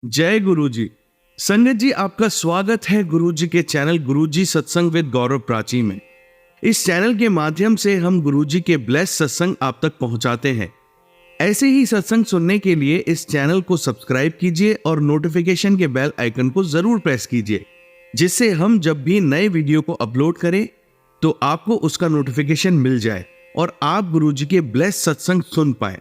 जय गुरु जी। संगत जी, आपका स्वागत है गुरु जी के चैनल गुरु जी सत्संग विद गौरव प्राची में। इस चैनल के माध्यम से हम गुरु जी के ब्लेस सत्संग आप तक पहुंचाते हैं। ऐसे ही सत्संग सुनने के लिए इस चैनल को सब्सक्राइब कीजिए और नोटिफिकेशन के बेल आइकन को जरूर प्रेस कीजिए, जिससे हम जब भी नए वीडियो को अपलोड करें तो आपको उसका नोटिफिकेशन मिल जाए और आप गुरु जी के ब्लेस सत्संग सुन पाए।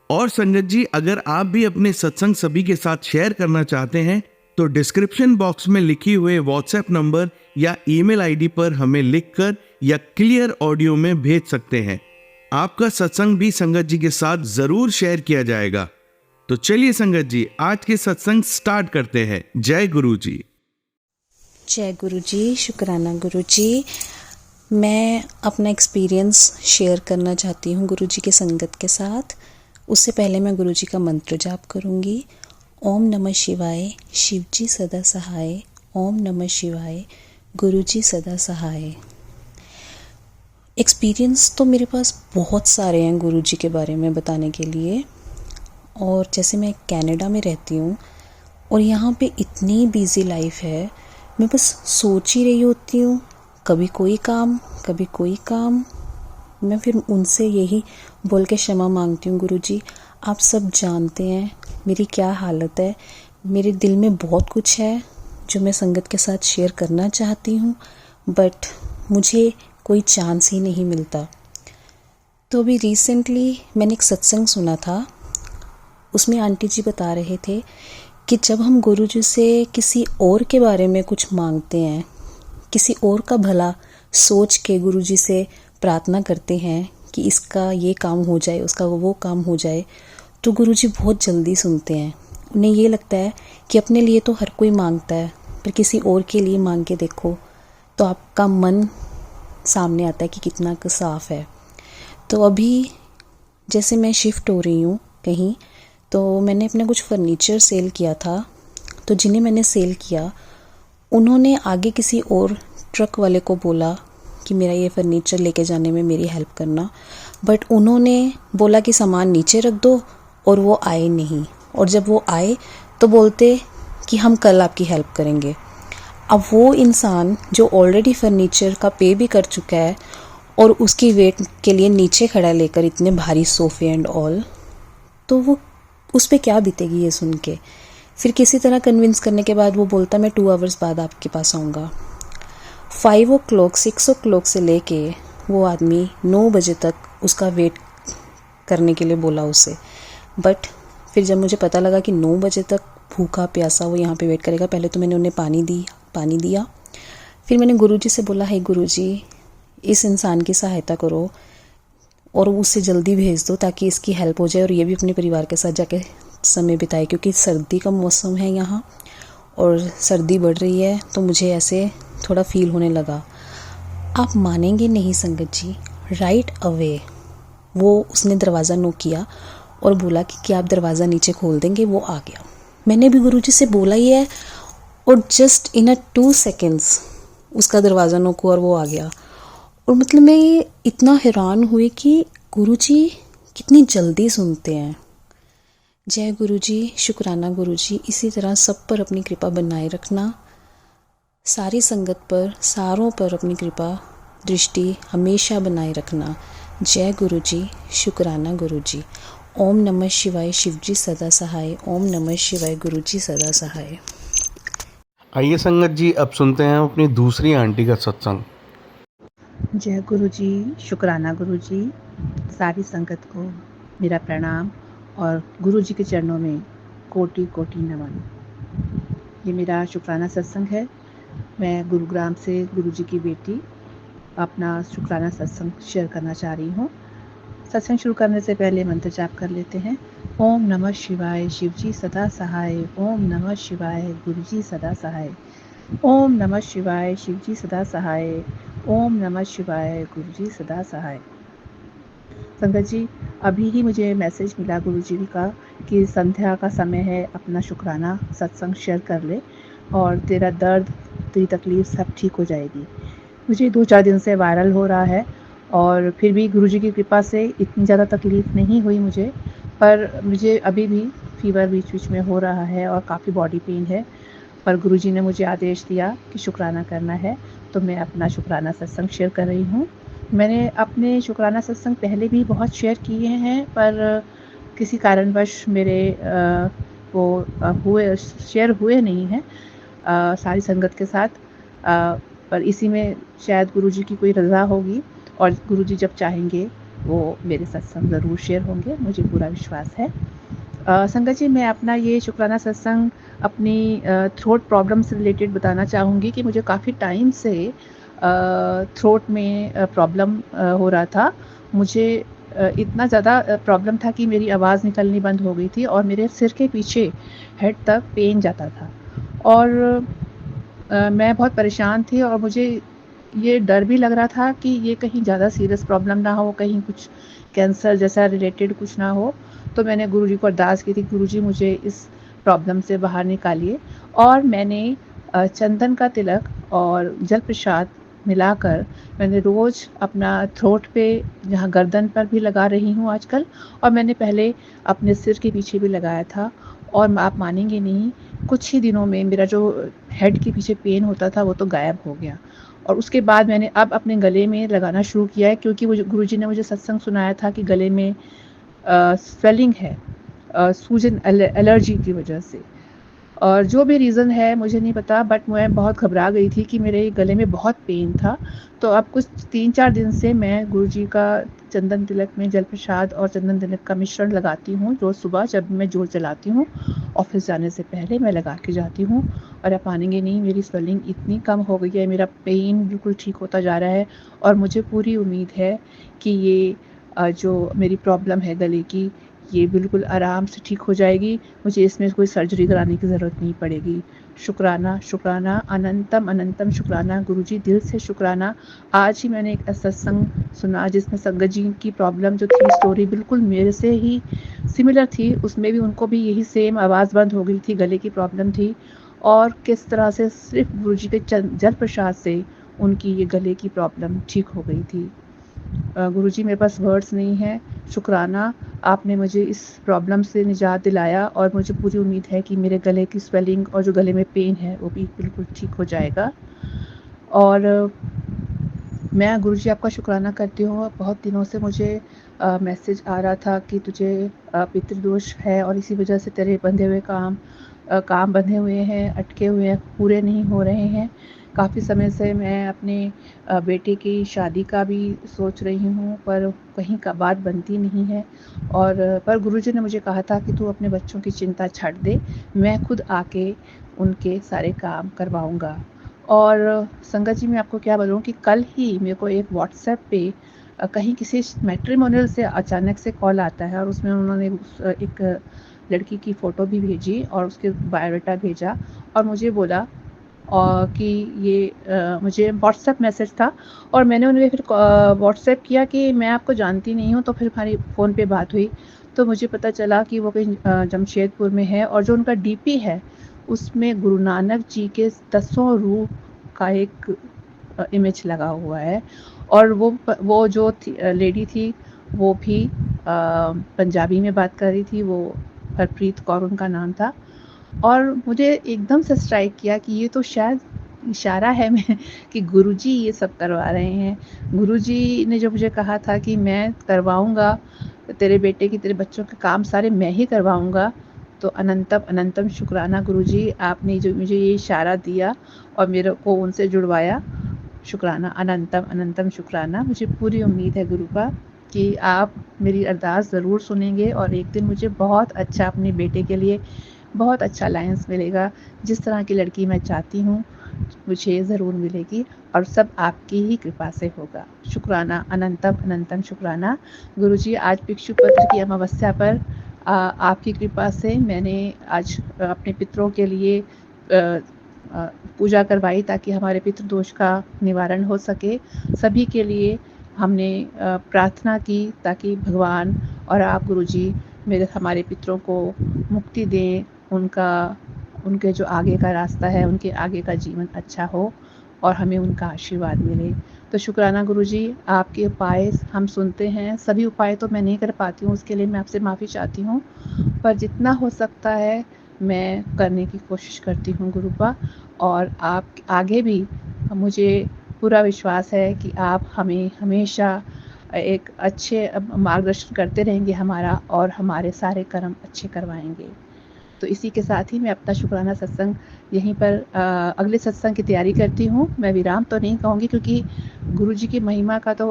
और संगत जी, अगर आप भी अपने सत्संग सभी के साथ शेयर करना चाहते हैं तो डिस्क्रिप्शन बॉक्स में लिखी हुए व्हाट्सएप नंबर या ईमेल आईडी पर हमें लिखकर या क्लियर ऑडियो में भेज सकते हैं। आपका सत्संग भी संगत जी के साथ जरूर शेयर किया जाएगा। तो चलिए संगत जी, आज के सत्संग स्टार्ट करते हैं। जय गुरु जी। जय गुरु जी, शुक्राना गुरु जी। मैं अपना एक्सपीरियंस शेयर करना चाहती हूँ गुरु जी के संगत के साथ। उससे पहले मैं गुरु जी का मंत्र जाप करूँगी। ओम नमः शिवाय, शिव जी सदा सहाय। ओम नमः शिवाय, गुरु जी सदा सहाय। एक्सपीरियंस तो मेरे पास बहुत सारे हैं गुरु जी के बारे में बताने के लिए। और जैसे मैं कनाडा में रहती हूँ और यहाँ पे इतनी बिजी लाइफ है, मैं बस सोच ही रही होती हूँ, कभी कोई काम कभी कोई काम। मैं फिर उनसे यही बोल के क्षमा मांगती हूँ, गुरु जी आप सब जानते हैं मेरी क्या हालत है। मेरे दिल में बहुत कुछ है जो मैं संगत के साथ शेयर करना चाहती हूँ, बट मुझे कोई चांस ही नहीं मिलता। तो अभी रिसेंटली मैंने एक सत्संग सुना था, उसमें आंटी जी बता रहे थे कि जब हम गुरु जी से किसी और के बारे में कुछ मांगते हैं, किसी और का भला सोच के गुरु जी से प्रार्थना करते हैं कि इसका ये काम हो जाए, उसका वो काम हो जाए, तो गुरु जी बहुत जल्दी सुनते हैं। उन्हें ये लगता है कि अपने लिए तो हर कोई मांगता है, पर किसी और के लिए मांग के देखो तो आपका मन सामने आता है कि कितना साफ है। तो अभी जैसे मैं शिफ्ट हो रही हूँ कहीं, तो मैंने अपना कुछ फर्नीचर सेल किया था। तो जिन्हें मैंने सेल किया उन्होंने आगे किसी और ट्रक वाले को बोला कि मेरा ये फर्नीचर लेके जाने में मेरी हेल्प करना, बट उन्होंने बोला कि सामान नीचे रख दो, और वो आए नहीं। और जब वो आए तो बोलते कि हम कल आपकी हेल्प करेंगे। अब वो इंसान जो ऑलरेडी फर्नीचर का पे भी कर चुका है और उसकी वेट के लिए नीचे खड़ा लेकर इतने भारी सोफे एंड ऑल, तो वो उस पर क्या बीतेगी ये सुन के। फिर किसी तरह कन्विंस करने के बाद वो बोलता मैं 2 आवर्स बाद आपके पास आऊँगा। 5 o'clock 6 o'clock से लेके वो आदमी 9 बजे तक उसका वेट करने के लिए बोला उसे। बट फिर जब मुझे पता लगा कि 9 बजे तक भूखा प्यासा वो यहाँ पे वेट करेगा, पहले तो मैंने उन्हें पानी दिया। फिर मैंने गुरुजी से बोला, हे गुरुजी इस इंसान की सहायता करो और उससे जल्दी भेज दो ताकि इसकी हेल्प हो जाए और ये भी अपने परिवार के साथ जाके समय बिताए, क्योंकि सर्दी का मौसम है यहाँ और सर्दी बढ़ रही है, तो मुझे ऐसे थोड़ा फील होने लगा। आप मानेंगे नहीं संगत जी, राइट अवे वो उसने दरवाज़ा नॉक किया और बोला कि क्या आप दरवाज़ा नीचे खोल देंगे। वो आ गया। मैंने भी गुरुजी से बोला ही है और जस्ट इन 2 seconds उसका दरवाज़ा नॉक हुआ और वो आ गया। और मतलब मैं ये इतना हैरान हुई कि गुरुजी कितनी जल्दी सुनते हैं। जय गुरुजी, शुक्राना गुरुजी। इसी तरह सब पर अपनी कृपा बनाए रखना, सारी संगत पर, सारों पर अपनी कृपा दृष्टि हमेशा बनाए रखना। जय गुरुजी, शुक्राना गुरुजी। ओम नमः शिवाय, शिव जी सदा सहाय। ओम नमः शिवाय, गुरुजी सदा सहाय। आइए संगत जी, अब सुनते हैं अपनी दूसरी आंटी का सत्संग। जय गुरु जी, शुक्राना गुरु जी। सारी संगत को मेरा प्रणाम और गुरु जी के चरणों में कोटि कोटि नमन। ये मेरा शुक्राना सत्संग है। मैं गुरुग्राम से गुरु जी की बेटी अपना शुक्राना सत्संग शेयर करना चाह रही हूँ। सत्संग शुरू करने से पहले मंत्र जाप कर लेते हैं। ओम नमः शिवाय, शिव जी सदा सहाय। ओम नमः शिवाय, गुरु जी सदा सहाय। ओम नमः शिवाय, शिव जी सदा सहाय। ओम नमः शिवाय, गुरु जी सदा सहाय। संगत जी, अभी ही मुझे मैसेज मिला गुरु जी का कि संध्या का समय है, अपना शुक्राना सत्संग शेयर कर ले और तेरा दर्द, तेरी तकलीफ सब ठीक हो जाएगी। मुझे 2-4 दिन से वायरल हो रहा है और फिर भी गुरु जी की कृपा से इतनी ज़्यादा तकलीफ नहीं हुई मुझे, पर मुझे अभी भी फ़ीवर बीच-बीच में हो रहा है और काफ़ी बॉडी पेन है। पर गुरुजी ने मुझे आदेश दिया कि शुक्राना करना है, तो मैं अपना शुक्राना सत्संग शेयर कर रही हूँ। मैंने अपने शुक्राना सत्संग पहले भी बहुत शेयर किए हैं, पर किसी कारणवश मेरे हुए शेयर हुए नहीं हैं सारी संगत के साथ। पर इसी में शायद गुरुजी की कोई रज़ा होगी और गुरुजी जब चाहेंगे वो मेरे सत्संग ज़रूर शेयर होंगे, मुझे पूरा विश्वास है। संगत जी, मैं अपना ये शुक्राना सत्संग अपनी थ्रोट प्रॉब्लम से रिलेटेड बताना चाहूँगी कि मुझे काफ़ी टाइम से थ्रोट में प्रॉब्लम हो रहा था। मुझे इतना ज़्यादा प्रॉब्लम था कि मेरी आवाज़ निकलनी बंद हो गई थी और मेरे सिर के पीछे हेड तक पेन जाता था। और मैं बहुत परेशान थी और मुझे ये डर भी लग रहा था कि ये कहीं ज़्यादा सीरियस प्रॉब्लम ना हो, कहीं कुछ कैंसर जैसा रिलेटेड कुछ ना हो। तो मैंने गुरुजी को अरदास की थी, गुरुजी मुझे इस प्रॉब्लम से बाहर निकालिए। और मैंने चंदन का तिलक और जल प्रसाद मिलाकर मैंने रोज़ अपना थ्रोट पे, जहाँ गर्दन पर भी लगा रही हूँ आजकल, और मैंने पहले अपने सिर के पीछे भी लगाया था। और आप मानेंगे नहीं, कुछ ही दिनों में मेरा जो हेड के पीछे पेन होता था वो तो गायब हो गया। और उसके बाद मैंने अब अपने गले में लगाना शुरू किया है, क्योंकि वो गुरुजी ने मुझे सत्संग सुनाया था कि गले में स्वेलिंग है, सूजन एलर्जी की वजह से। और जो भी रीज़न है मुझे नहीं पता, बट मैं बहुत घबरा गई थी कि मेरे गले में बहुत पेन था। तो अब कुछ 3-4 दिन से मैं गुरुजी का चंदन तिलक में जल प्रसाद और चंदन तिलक का मिश्रण लगाती हूँ। रोज़ सुबह जब मैं जोत जलाती हूँ, ऑफ़िस जाने से पहले मैं लगा के जाती हूँ। और आप मानेंगे नहीं, मेरी स्वेलिंग इतनी कम हो गई है, मेरा पेन बिल्कुल ठीक होता जा रहा है। और मुझे पूरी उम्मीद है कि ये जो मेरी प्रॉब्लम है गले की, ये बिल्कुल आराम से ठीक हो जाएगी। मुझे इसमें कोई सर्जरी कराने की ज़रूरत नहीं पड़ेगी। शुक्राना, शुक्राना, अनंतम अनंतम शुक्राना गुरुजी, दिल से शुक्राना। आज ही मैंने एक सत्संग सुना जिसमें संगत जी की प्रॉब्लम जो थी, स्टोरी बिल्कुल मेरे से ही सिमिलर थी। उसमें भी उनको भी यही सेम आवाज़ बंद हो गई थी, गले की प्रॉब्लम थी। और किस तरह से सिर्फ़ गुरुजी के जल प्रसाद से उनकी ये गले की प्रॉब्लम ठीक हो गई थी। गुरुजी, मेरे पास वर्ड्स नहीं हैं। शुक्राना, आपने मुझे इस प्रॉब्लम से निजात दिलाया और मुझे पूरी उम्मीद है कि मेरे गले की स्वेलिंग और जो गले में पेन है वो भी बिल्कुल ठीक हो जाएगा। और मैं गुरुजी आपका शुक्राना करती हूँ। बहुत दिनों से मुझे मैसेज आ रहा था कि तुझे पितृदोष है और इसी वजह से तेरे बंधे हुए काम बंधे हुए हैं, अटके हुए हैं, पूरे नहीं हो रहे हैं। काफ़ी समय से मैं अपने बेटे की शादी का भी सोच रही हूँ, पर कहीं का बात बनती नहीं है। और पर गुरुजी ने मुझे कहा था कि तू अपने बच्चों की चिंता छੱਡ दे, मैं खुद आके उनके सारे काम करवाऊँगा। और संगत जी, मैं आपको क्या बोलूँ कि कल ही मेरे को एक व्हाट्सएप पे कहीं किसी मैट्रिमोनियल से अचानक से कॉल आता है और उसमें उन्होंने एक लड़की की फ़ोटो भी भेजी और उसके बायोडाटा भेजा और मुझे बोला कि ये मुझे व्हाट्सएप मैसेज था। और मैंने उन्हें फिर व्हाट्सएप किया कि मैं आपको जानती नहीं हूँ, तो फिर हमारी फ़ोन पे बात हुई। तो मुझे पता चला कि वो कहीं जमशेदपुर में है और जो उनका डीपी है उसमें गुरु नानक जी के दसों रूप का एक इमेज लगा हुआ है। और वो जो लेडी थी वो भी पंजाबी में बात कर रही थी, वो हरप्रीत कौर उनका नाम था। और मुझे एकदम से स्ट्राइक किया कि ये तो शायद इशारा है मैं कि गुरुजी ये सब करवा रहे हैं। गुरुजी ने जो मुझे कहा था कि मैं करवाऊँगा तेरे बेटे की, तेरे बच्चों के काम सारे मैं ही करवाऊँगा। तो अनंतम अनंतम शुक्राना गुरुजी, आपने जो मुझे ये इशारा दिया और मेरे को उनसे जुड़वाया। शुक्राना, अनंतम अनंतम शुक्राना। मुझे पूरी उम्मीद है गुरु का कि आप मेरी अरदास ज़रूर सुनेंगे और एक दिन मुझे बहुत अच्छा, अपने बेटे के लिए बहुत अच्छा अलायंस मिलेगा। जिस तरह की लड़की मैं चाहती हूँ मुझे ज़रूर मिलेगी और सब आपकी ही कृपा से होगा। शुक्राना, अनंतम अनंतम शुक्राना। गुरुजी, आज भिक्षु पत्र की अमावस्या पर आपकी कृपा से मैंने आज अपने पितरों के लिए पूजा करवाई ताकि हमारे पितृदोष का निवारण हो सके। सभी के लिए हमने प्रार्थना की ताकि भगवान और आप गुरुजी हमारे पितरों को मुक्ति दें, उनके जो आगे का रास्ता है, उनके आगे का जीवन अच्छा हो। और हमें उनका आशीर्वाद मिले। तो शुक्राना गुरुजी, आपके उपाय हम सुनते हैं, सभी उपाय तो मैं नहीं कर पाती हूँ, उसके लिए मैं आपसे माफ़ी चाहती हूँ, पर जितना हो सकता है मैं करने की कोशिश करती हूँ गुरुपा। और आप आगे भी, मुझे पूरा विश्वास है कि आप हमें हमेशा एक अच्छे मार्गदर्शन करते रहेंगे हमारा, और हमारे सारे कर्म अच्छे करवाएँगे। तो इसी के साथ ही मैं अपना शुक्राना सत्संग यहीं पर अगले सत्संग की तैयारी करती हूँ। मैं विराम तो नहीं कहूँगी, क्योंकि गुरुजी की महिमा का तो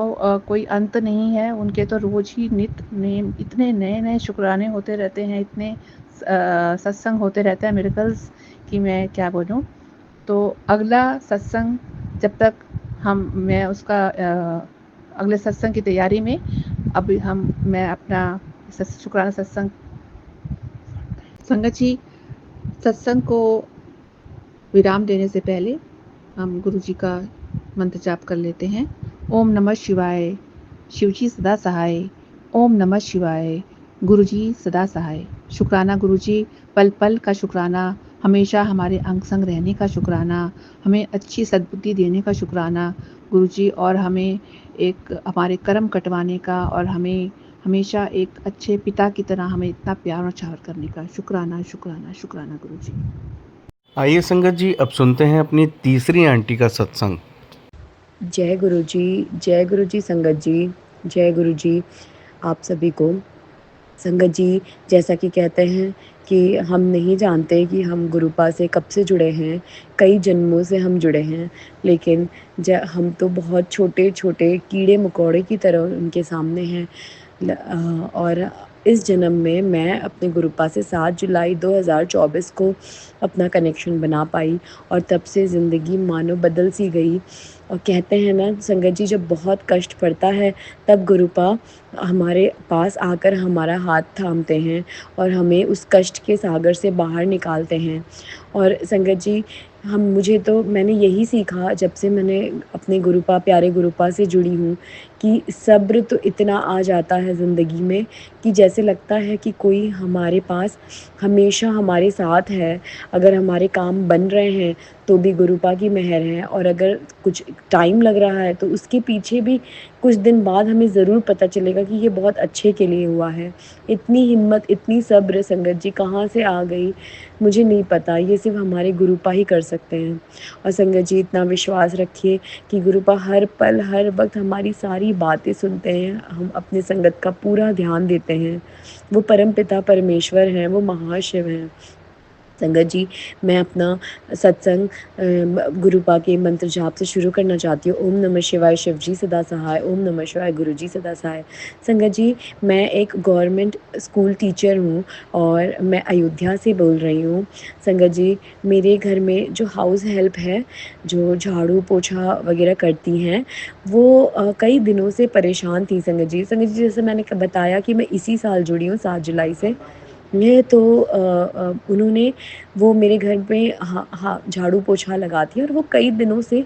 कोई अंत नहीं है। उनके तो रोज़ ही नित नेम इतने नए-नए शुक्राने होते रहते हैं, इतने सत्संग होते रहते हैं मिरेकल्स, कि मैं क्या बोलूँ। तो अगला सत्संग जब तक मैं उसका अगले सत्संग की तैयारी में, अभी मैं अपना शुक्राना सत्संग, संगत जी, सत्संग को विराम देने से पहले हम गुरु जी का मंत्र जाप कर लेते हैं। ओम नमः शिवाय, शिवजी सदा सहाय। ओम नमः शिवाय, गुरु जी सदा सहाय। शुक्राना गुरु जी, पल पल का शुक्राना, हमेशा हमारे अंग संग रहने का शुक्राना, हमें अच्छी सद्बुद्धि देने का शुक्राना गुरु जी, और हमें एक हमारे कर्म कटवाने का, और हमें हमेशा एक अच्छे पिता की तरह हमें इतना प्यार और चाव करने का शुक्राना शुक्राना शुक्राना गुरु जी। आइए संगत जी, अब सुनते हैं अपनी तीसरी आंटी का सत्संग। जय गुरु जी संगत जी, जय गुरु जी आप सभी को। संगत जी, जैसा कि कहते हैं कि हम नहीं जानते कि हम गुरुपा से कब से जुड़े हैं, कई जन्मों से हम जुड़े हैं, लेकिन हम तो बहुत छोटे-छोटे कीड़े-मकोड़े की तरह उनके सामने हैं। और इस जन्म में मैं अपने गुरुपा से 7 जुलाई 2024 को अपना कनेक्शन बना पाई, और तब से ज़िंदगी मानो बदल सी गई। और कहते हैं ना संगत जी, जब बहुत कष्ट पड़ता है तब गुरुपा हमारे पास आकर हमारा हाथ थामते हैं और हमें उस कष्ट के सागर से बाहर निकालते हैं। और संगत जी, मैंने यही सीखा जब से मैंने अपने गुरुपा, प्यारे गुरुपा से जुड़ी हूँ, कि सब्र तो इतना आ जाता है ज़िंदगी में कि जैसे लगता है कि कोई हमारे पास हमेशा हमारे साथ है। अगर हमारे काम बन रहे हैं तो भी गुरुपा की मेहर है, और अगर कुछ टाइम लग रहा है तो उसके पीछे भी कुछ दिन बाद हमें ज़रूर पता चलेगा कि ये बहुत अच्छे के लिए हुआ है। इतनी हिम्मत, इतनी सब्र संगत जी कहाँ से आ गई मुझे नहीं पता, ये सिर्फ़ हमारे गुरुपा ही कर सकते हैं। और संगत जी, इतना विश्वास रखिए कि गुरुपा हर पल, हर वक़्त हमारी सारी बातें सुनते हैं, हम अपने संगत का पूरा ध्यान देते हैं। वो परमपिता परमेश्वर हैं, वो महाशिव हैं। संगत जी, मैं अपना सत्संग गुरुपा के मंत्र जाप से शुरू करना चाहती हूँ। ओम नमः शिवाय, शिव जी सदा सहाय। ओम नमः शिवाय, गुरु जी सदा सहाय। संगत जी, मैं एक गवर्नमेंट स्कूल टीचर हूँ और मैं अयोध्या से बोल रही हूँ। संगत जी, मेरे घर में जो हाउस हेल्प है, जो झाड़ू पोछा वगैरह करती हैं, वो कई दिनों से परेशान थी संगत जी। संगत जी, जैसे मैंने बताया कि मैं इसी साल जुड़ी हूँ 7 जुलाई से। ये तो उन्होंने वो मेरे घर पे झाड़ू पोछा लगाती हैं, और वो कई दिनों से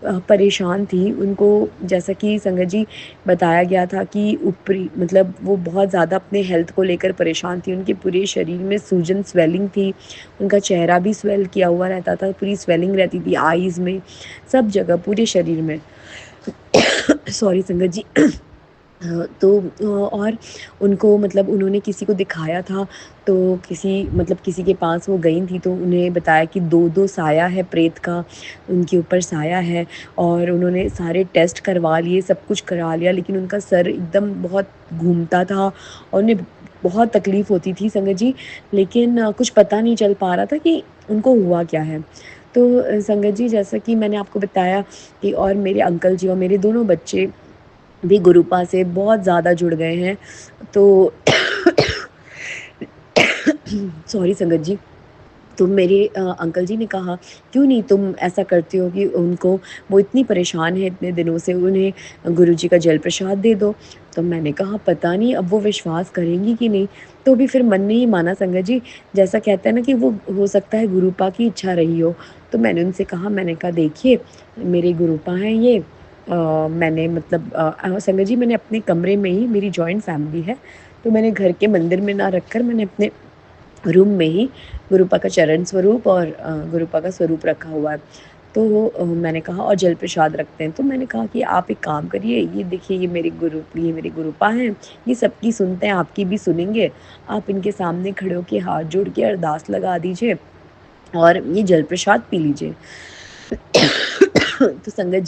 परेशान थी। उनको, जैसा कि संगत जी बताया गया था, कि ऊपरी मतलब वो बहुत ज़्यादा अपने हेल्थ को लेकर परेशान थी। उनके पूरे शरीर में सूजन, स्वेलिंग थी, उनका चेहरा भी स्वेल किया हुआ रहता था, पूरी स्वेलिंग रहती थी आईज़ में, सब जगह पूरे शरीर में। सॉरी संगत जी। और उनको, मतलब उन्होंने किसी को दिखाया था, तो किसी के पास वो गई थी, तो उन्हें बताया कि 2-2 साया है प्रेत का, उनके ऊपर साया है। और उन्होंने सारे टेस्ट करवा लिए, सब कुछ करा लिया, लेकिन उनका सर एकदम बहुत घूमता था और उन्हें बहुत तकलीफ़ होती थी संगत जी, लेकिन कुछ पता नहीं चल पा रहा था कि उनको हुआ क्या है। तो संगत जी, जैसा कि मैंने आपको बताया कि, और मेरे अंकल जी और मेरे दोनों बच्चे भी गुरुपा से बहुत ज़्यादा जुड़ गए हैं। तो सॉरी संगत जी। तो मेरे अंकल जी ने कहा, क्यों नहीं तुम ऐसा करती हो कि उनको, वो इतनी परेशान है इतने दिनों से, उन्हें गुरुजी का जल प्रसाद दे दो। तो मैंने कहा पता नहीं अब वो विश्वास करेंगी कि नहीं। तो भी फिर मन ने ही माना संगत जी, जैसा कहते हैं ना कि वो हो सकता है गुरुपा की इच्छा रही हो। तो मैंने उनसे कहा, मैंने कहा देखिए मेरे गुरुपा हैं ये, मैंने मतलब संगत जी, मैंने अपने कमरे में ही, मेरी जॉइंट फैमिली है, तो मैंने घर के मंदिर में ना रखकर मैंने अपने रूम में ही गुरुपा का चरण स्वरूप और गुरुपा का स्वरूप रखा हुआ है। मैंने कहा और जल प्रसाद रखते हैं। तो मैंने कहा कि आप एक काम करिए, ये देखिए ये मेरे गुरुपा हैं, ये सबकी सुनते हैं, आपकी भी सुनेंगे। आप इनके सामने खड़े होके हाथ जोड़ के अरदास लगा दीजिए और ये जल प्रसाद पी लीजिए। तो संगत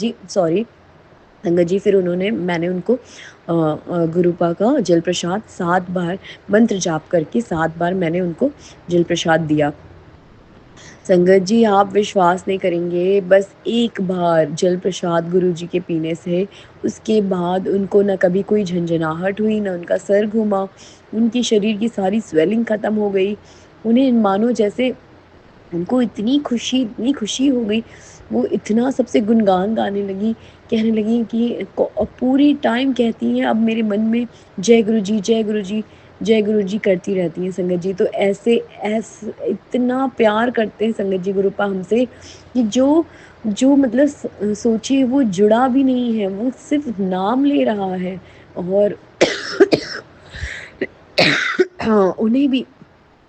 जी फिर मैंने उनको गुरुपा का जल प्रसाद 7 बार मंत्र जाप करके 7 बार मैंने उनको जल प्रसाद दिया। संगत जी आप विश्वास नहीं करेंगे, बस एक बार जल प्रसाद गुरुजी के पीने से उसके बाद उनको ना कभी कोई झंझनाहट हुई, ना उनका सर घूमा, उनकी शरीर की सारी स्वेलिंग ख़त्म हो गई। उन्हें मानो जैसे उनको इतनी खुशी हो गई, वो इतना सबसे गुणगान गाने लगी, कहने लगी कि पूरी टाइम कहती हैं अब मेरे मन में जय गुरुजी, जय गुरुजी, जय गुरुजी करती रहती हैं संगत जी। तो इतना प्यार करते हैं संगत जी गुरुपा हमसे कि जो जो मतलब सोचिए वो जुड़ा भी नहीं है, वो सिर्फ़ नाम ले रहा है और हाँ, उन्हें भी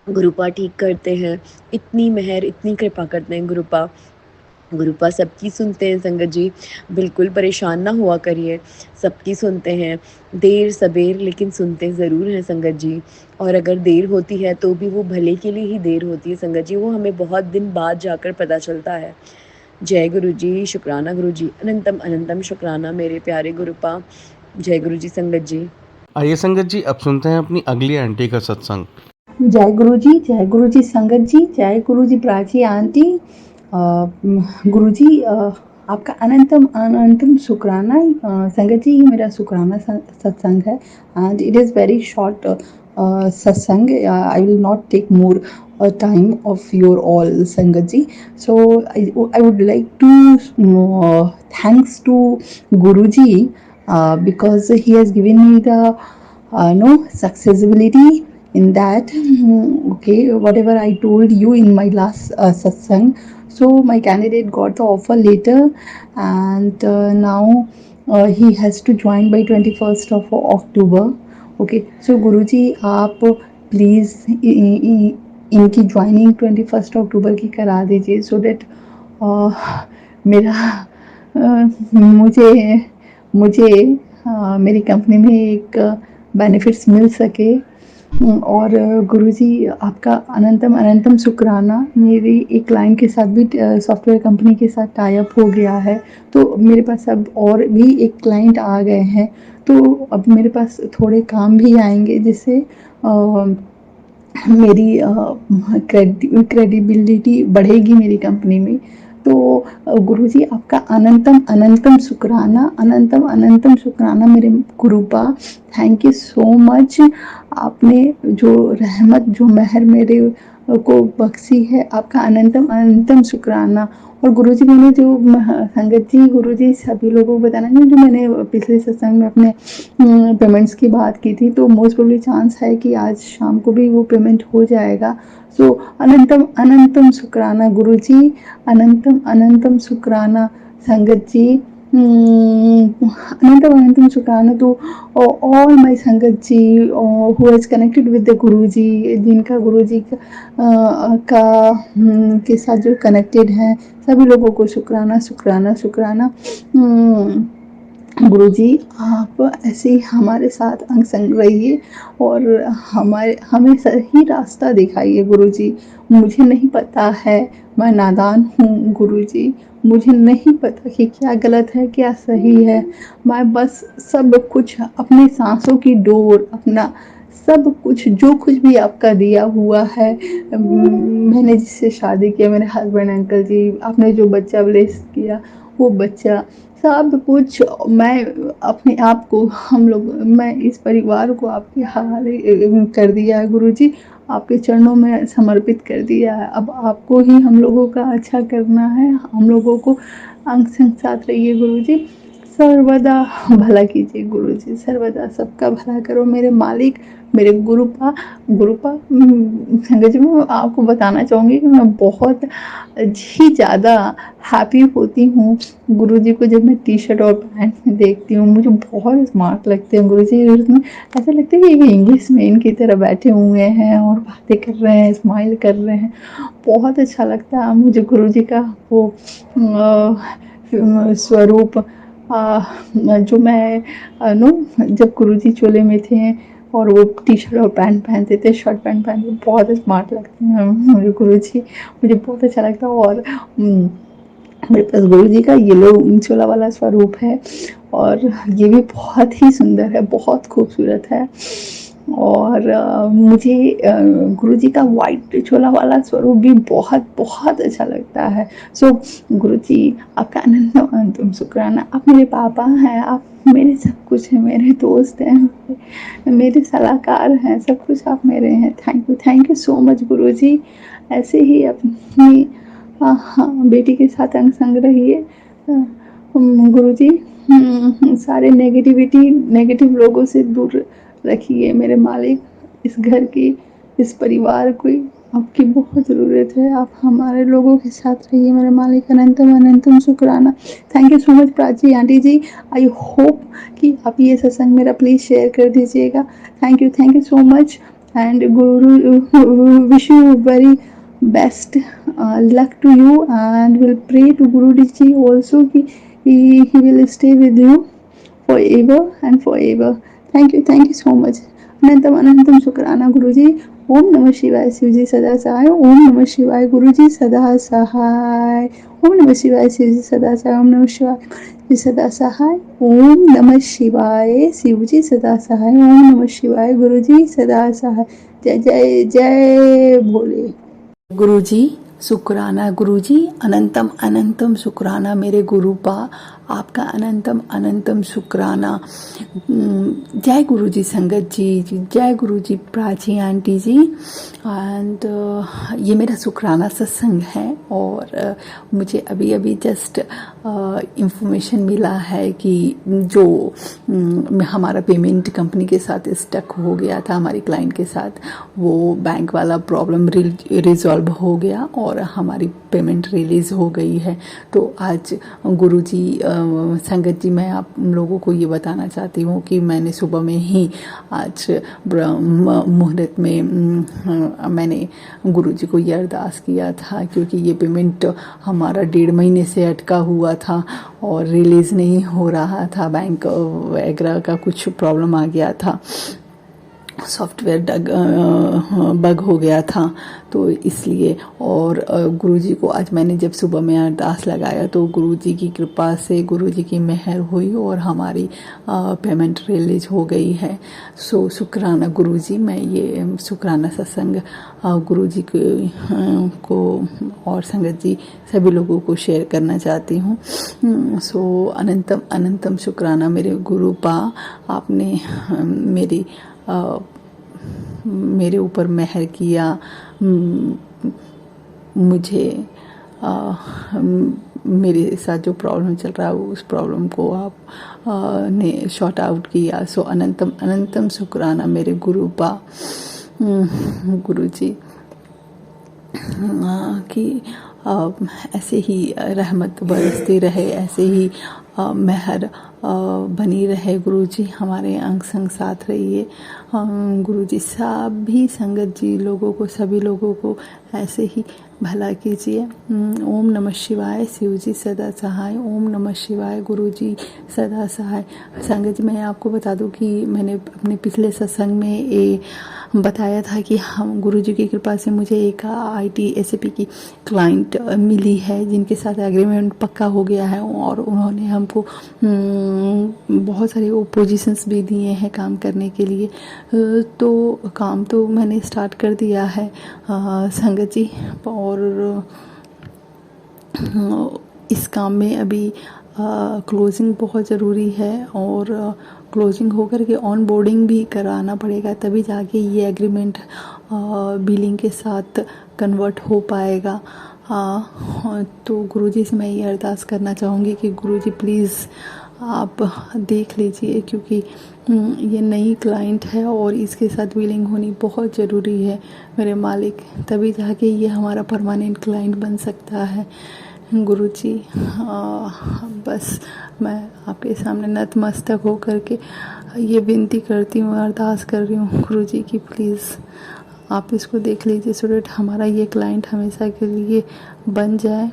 गुरुपा ठीक करते हैं, इतनी मेहर, इतनी कृपा करते हैं गुरुपा। गुरुपा सबकी सुनते हैं संगत जी, बिल्कुल परेशान ना हुआ करिए, सबकी सुनते हैं, देर-सबेर लेकिन सुनते ज़रूर हैं संगत जी। और अगर देर होती है तो भी वो भले के लिए ही देर होती है संगत जी, वो हमें बहुत दिन बाद जाकर पता चलता है। जय गुरुजी, शुक्राना गुरुजी, अनंतम अनंतम शुक्राना मेरे प्यारे गुरुपा। जय गुरुजी संगत जी। आइए संगत जी, अब सुनते हैं अपनी अगली आंटी का सत्संग। जय गुरु जी संगत जी, जय गुरु जी प्राची आंटी। गुरु जी आपका अनंतम अनंतम शुक्राना। संगत जी ये मेरा शुक्राना सत्संग है and it is very short satsang. I will not take more time of your all sangat ji. So I would like to thanks to Guruji because he has given me the no accessibility in that. Okay, whatever I told you in my last satsang, so my candidate got the offer later and now he has to join by 21st of October. Okay, so Guruji आप please इनकी joining 21st अक्टूबर की करा दीजिए so that मेरा मुझे मुझे मेरी company में एक बेनिफिट्स मिल सके। और गुरुजी आपका अनंतम अनंतम शुक्राना। मेरी एक क्लाइंट के साथ भी सॉफ्टवेयर कंपनी के साथ टाई अप हो गया है, तो मेरे पास अब और भी एक क्लाइंट आ गए हैं, तो अब मेरे पास थोड़े काम भी आएंगे जिससे मेरी क्रेडिबिलिटी बढ़ेगी मेरी कंपनी में। तो गुरुजी आपका अनंतम अनंतम शुक्राना, अनंतम अनंतम शुक्राना मेरे गुरुपा। Thank you so much. आपने जो रहमत जो मेहर मेरे को बख्शी है, आपका अनंतम अनंतम शुक्राना। और गुरुजी मैंने जो संगत जी गुरुजी सभी लोगों को बताना है, जो मैंने पिछले सत्संग में अपने पेमेंट्स की बात की थी, तो मोस्ट प्रोबेबली चांस है कि आज शाम को भी वो पेमेंट हो जाएगा। सो अनंतम अनंतम शुक्राना गुरुजी, अनंतम अनंतम शुक्राना संगत जी। अनंतम अनंतम शुक्राना to all my sangat ji who has connected with the Guruji, जिनका गुरुजी के साथ जो कनेक्टेड हैं सभी लोगों को शुक्राना शुक्राना शुक्राना। गुरुजी आप ऐसे ही हमारे साथ अंग संग रहिए और हमें सही रास्ता दिखाइए गुरुजी। मुझे नहीं पता है, मैं नादान हूँ गुरुजी, मुझे नहीं पता कि क्या गलत है क्या सही है। मैं बस सब कुछ अपनी सांसों की डोर, अपना सब कुछ जो कुछ भी आपका दिया हुआ है, मैंने जिससे शादी किया, मेरे हस्बैंड अंकल जी, आपने जो बच्चा ब्लेस किया वो बच्चा, सब कुछ मैं अपने आप को मैं इस परिवार को आपके हवाले कर दिया है गुरुजी, आपके चरणों में समर्पित कर दिया है। अब आपको ही हम लोगों का अच्छा करना है, हम लोगों को अंग संग साथ रहिए गुरुजी। सर्वदा भला कीजिए गुरुजी, सर्वदा सबका भला करो मेरे मालिक, मेरे गुरुपा। संगत जी, मैं आपको बताना चाहूँगी कि मैं बहुत ही ज़्यादा हैप्पी होती हूँ गुरुजी को जब मैं टी शर्ट और पैंट में देखती हूँ। मुझे बहुत स्मार्ट लगते हैं गुरुजी, उसमें ऐसा लगता है कि ये इंग्लिश में इनकी तरह बैठे हुए हैं और बातें कर रहे हैं, स्माइल कर रहे हैं। बहुत अच्छा लगता है मुझे गुरुजी का वो स्वरूप। जो मैं नो जब गुरुजी चोले में थे और वो टी शर्ट और पैंट पहनते थे, शर्ट पैंट पहनते थे, बहुत स्मार्ट लगते हैं मुझे गुरुजी। मुझे बहुत अच्छा लगता है। और मेरे पास गुरुजी का येलो चोला वाला स्वरूप है और ये भी बहुत ही सुंदर है, बहुत खूबसूरत है। और मुझे गुरुजी का वाइट चोला वाला स्वरूप भी बहुत बहुत अच्छा लगता है। सो गुरुजी, आपका अनंतम शुक्राना। आप मेरे पापा हैं, आप मेरे सब कुछ हैं, मेरे दोस्त हैं, मेरे सलाहकार हैं, सब कुछ आप मेरे हैं। थैंक यू सो मच गुरुजी। ऐसे ही अपनी बेटी के साथ अंग संग रहिए गुरुजी। सारे नेगेटिव लोगों से दूर रखिए मेरे मालिक। इस घर की, इस परिवार को आपकी बहुत ज़रूरत है। आप हमारे लोगों के साथ रहिए मेरे मालिक। अनंतम शुक्राना। Thank you so much Prachi aunty ji. I hope कि आप ये सत्संग मेरा प्लीज़ शेयर कर दीजिएगा। Thank you so much. And Guru wish you very best luck to you, and will pray to Guru Ji also ki he will stay with you forever and forever. Thank you so much. अनंतम शुक्राना गुरु जी। ओम नमः शिवाय। शिव जी सदा सहाय। ओम नमः शिवाय। गुरु जी सदा सहाय। ओम नमः शिवाय। शिव जी सदा सहाय। ओम नमः शिवाय। जी सदा सहाय। ओम नमः शिवाय। शिव जी सदा सहाय। ओम नमः शिवाय। गुरु जी सदा सहाय। जय जय जय भोले। गुरुजी शुक्राना। गुरुजी अनंतम अनंतम शुक्राना मेरे गुरुपा, आपका अनंतम अनंतम शुक्राना। जय गुरुजी संगत जी, जय गुरुजी प्राची आंटी जी। एंड ये मेरा शुक्राना सत्संग है और मुझे अभी अभी जस्ट इंफॉर्मेशन मिला है कि जो हमारा पेमेंट कंपनी के साथ स्टक हो गया था, हमारी क्लाइंट के साथ, वो बैंक वाला प्रॉब्लम रिजॉल्व हो गया और हमारी पेमेंट रिलीज़ हो गई है। तो आज गुरुजी संगत जी, मैं आप लोगों को ये बताना चाहती हूँ कि मैंने सुबह में ही आज मुहूर्त में मैंने गुरुजी को ये अरदास किया था, क्योंकि ये पेमेंट हमारा 1.5 महीने से अटका हुआ था और रिलीज़ नहीं हो रहा था। बैंक वगैरह का कुछ प्रॉब्लम आ गया था, सॉफ्टवेयर बग हो गया था, तो इसलिए। और गुरुजी को आज मैंने जब सुबह में अरदास लगाया तो गुरुजी की कृपा से, गुरुजी की मेहर हुई और हमारी पेमेंट रिलीज हो गई है। सो शुक्राना गुरुजी। मैं ये शुक्राना सत्संग गुरुजी को और संगत जी सभी लोगों को शेयर करना चाहती हूँ। सो अनंतम अनंतम शुक्राना मेरे गुरुपा, आपने मेरे ऊपर मेहर किया, मुझे मेरे साथ जो प्रॉब्लम चल रहा है उस प्रॉब्लम को आप ने शॉर्ट आउट किया। सो अनंतम अनंतम शुक्राना मेरे गुरुपा, गुरुजी कि ऐसे ही रहमत बरसती रहे, ऐसे ही मेहर बनी रहे। गुरुजी हमारे अंग संग साथ रहिए। गुरुजी सभी संगत जी लोगों को, सभी लोगों को ऐसे ही भला कीजिए। ओम नमः शिवाय। शिव जी सदा सहाय। ओम नमः शिवाय। गुरुजी सदा सहाय। संगत जी, मैं आपको बता दूं कि मैंने अपने पिछले सत्संग में ये बताया था कि हम गुरुजी की कृपा से मुझे एक IT SAP की क्लाइंट मिली है, जिनके साथ एग्रीमेंट पक्का हो गया है और उन्होंने हमको बहुत सारे पोजीशंस भी दिए हैं काम करने के लिए। तो काम तो मैंने स्टार्ट कर दिया है संगत जी, और इस काम में अभी क्लोजिंग बहुत ज़रूरी है और क्लोजिंग होकर के ऑन बोर्डिंग भी कराना पड़ेगा, तभी जाके ये एग्रीमेंट बिलिंग के साथ कन्वर्ट हो पाएगा। तो गुरुजी से मैं ये अरदास करना चाहूँगी कि गुरुजी प्लीज़ आप देख लीजिए, क्योंकि ये नई क्लाइंट है और इसके साथ डीलिंग होनी बहुत ज़रूरी है मेरे मालिक, तभी जाके ये हमारा परमानेंट क्लाइंट बन सकता है गुरुजी। बस मैं आपके सामने नतमस्तक हो करके ये विनती करती हूँ, अरदास कर रही हूँ गुरुजी की प्लीज़ आप इसको देख लीजिए, सो डेट हमारा ये क्लाइंट हमेशा के लिए बन जाए,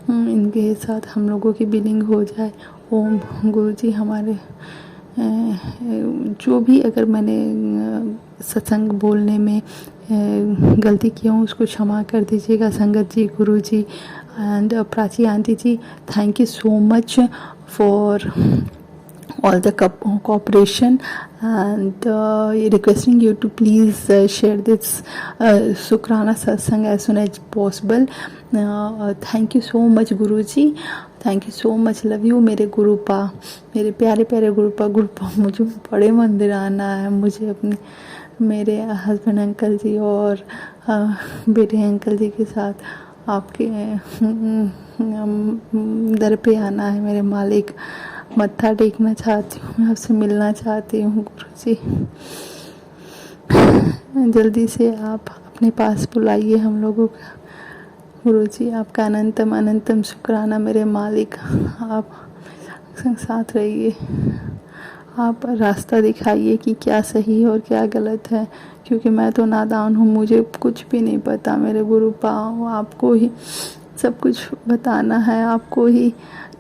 इनके साथ हम लोगों की बिलिंग हो जाए। ओम गुरुजी हमारे जो भी अगर मैंने सत्संग बोलने में गलती की हूँ उसको क्षमा कर दीजिएगा संगत जी, Guruji and Prachi aunty ji. Thank you so much for all the cooperation and requesting you to please share this Sukrana satsang as soon as possible. Thank you so much Guruji, thank you so much, love you मेरे गुरुपा, मेरे प्यारे प्यारे गुरुपा मुझे बड़े मंदिर आना है, मुझे अपने मेरे हस्बैंड अंकल जी और बेटे अंकल जी के साथ आपके दर पे आना है मेरे मालिक, मत्था टेकना चाहती हूँ, मैं आपसे मिलना चाहती हूँ गुरुजी, जल्दी से आप अपने पास बुलाइए हम लोगों का गुरुजी। आपका अनंतम अनंतम शुक्राना मेरे मालिक, आप साथ रहिए, आप रास्ता दिखाइए कि क्या सही और क्या गलत है, क्योंकि मैं तो नादान हूँ, मुझे कुछ भी नहीं पता मेरे गुरु पाओ, आपको ही सब कुछ बताना है, आपको ही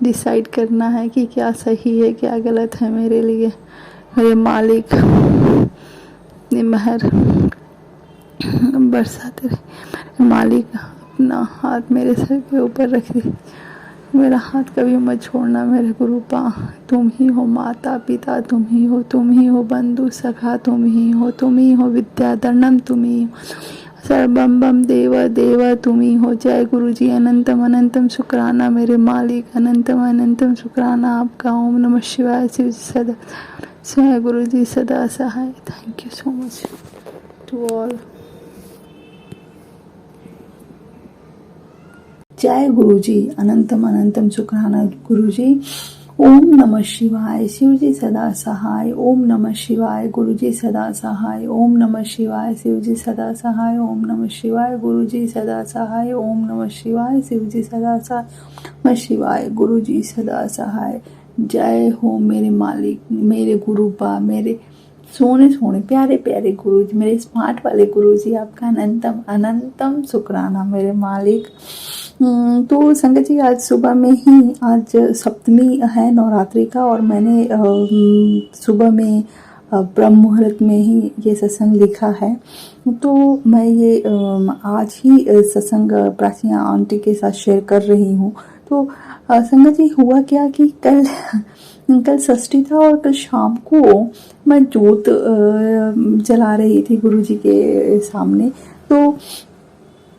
डिसाइड करना है कि क्या सही है क्या गलत है मेरे लिए। मेरे मालिक अपनी महर बरसाते रहे, मेरे मालिक अपना हाथ मेरे सर के ऊपर रख दे, मेरा हाथ कभी मत छोड़ना मेरे गुरुपा, तुम ही हो माता पिता, तुम ही हो बंधु सखा, तुम ही हो विद्याधरणम, तुम ही हो सर्वम बम देव देव, तुम ही हो। जय गुरुजी, अनंतम अनंतम शुक्राना मेरे मालिक, अनंतम अनंतम शुक्राना आपका। ओम नमः शिवाय, शिव जी सदा जय गुरुजी सदा सहाय। Thank you so much to all. जय गुरुजी, अनंतम अनंतम शुक्राना गुरुजी। ओम नमः शिवाय, शिव जी सदा सहाय। ओम नमः शिवाय, गुरुजी सदा सहाय। ओम नमः शिवाय, शिव जी सदा सहाय। ओम नमः शिवाय, गुरुजी सदा सहाय। ओम नमः शिवाय, शिव जी सदा सहाय। नमः शिवाय, गुरुजी सदा सहाय। जय हो मेरे मालिक, मेरे गुरुपा, मेरे सोने सोने प्यारे प्यारे गुरुजी, मेरे स्मार्ट वाले गुरुजी, आपका अनंतम अनंतम शुक्राना मेरे मालिक। तो संगत जी, आज सुबह में ही, आज सप्तमी है नवरात्रि का, और मैंने सुबह में ब्रह्म मुहूर्त में ही ये सत्संग लिखा है, तो मैं ये आज ही सत्संग प्राची आंटी के साथ शेयर कर रही हूँ। तो संगत जी, हुआ क्या कि कल षष्ठी था और कल शाम को मैं जोत जला रही थी गुरुजी के सामने, तो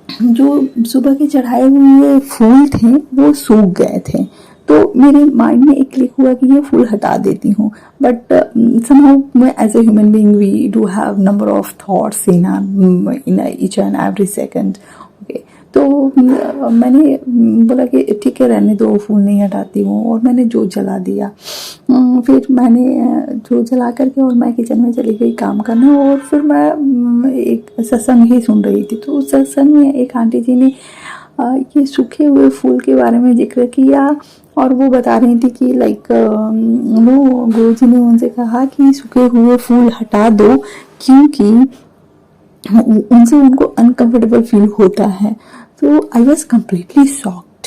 जो सुबह के चढ़ाए हुए फूल थे वो सूख गए थे, तो मेरे माइंड में एक क्लिक हुआ कि ये फूल हटा देती हूँ, बट समहाउ मैं as a human being we do have number of thoughts in each and every second. Okay, तो मैंने बोला कि ठीक है रहने दो, फूल नहीं हटाती हूँ, और मैंने जोत जला दिया। फिर मैंने जोत जला करके और मैं किचन में चली गई काम करने, और फिर मैं एक सत्संग ही सुन रही थी। तो उस सत्संग में एक आंटी जी ने ये सूखे हुए फूल के बारे में जिक्र किया, और वो बता रही थी कि लाइक वो गुरुजी ने उनसे कहा कि सूखे हुए फूल हटा दो, क्योंकि उनसे उनको अनकंफर्टेबल फील होता है। तो आई was completely shocked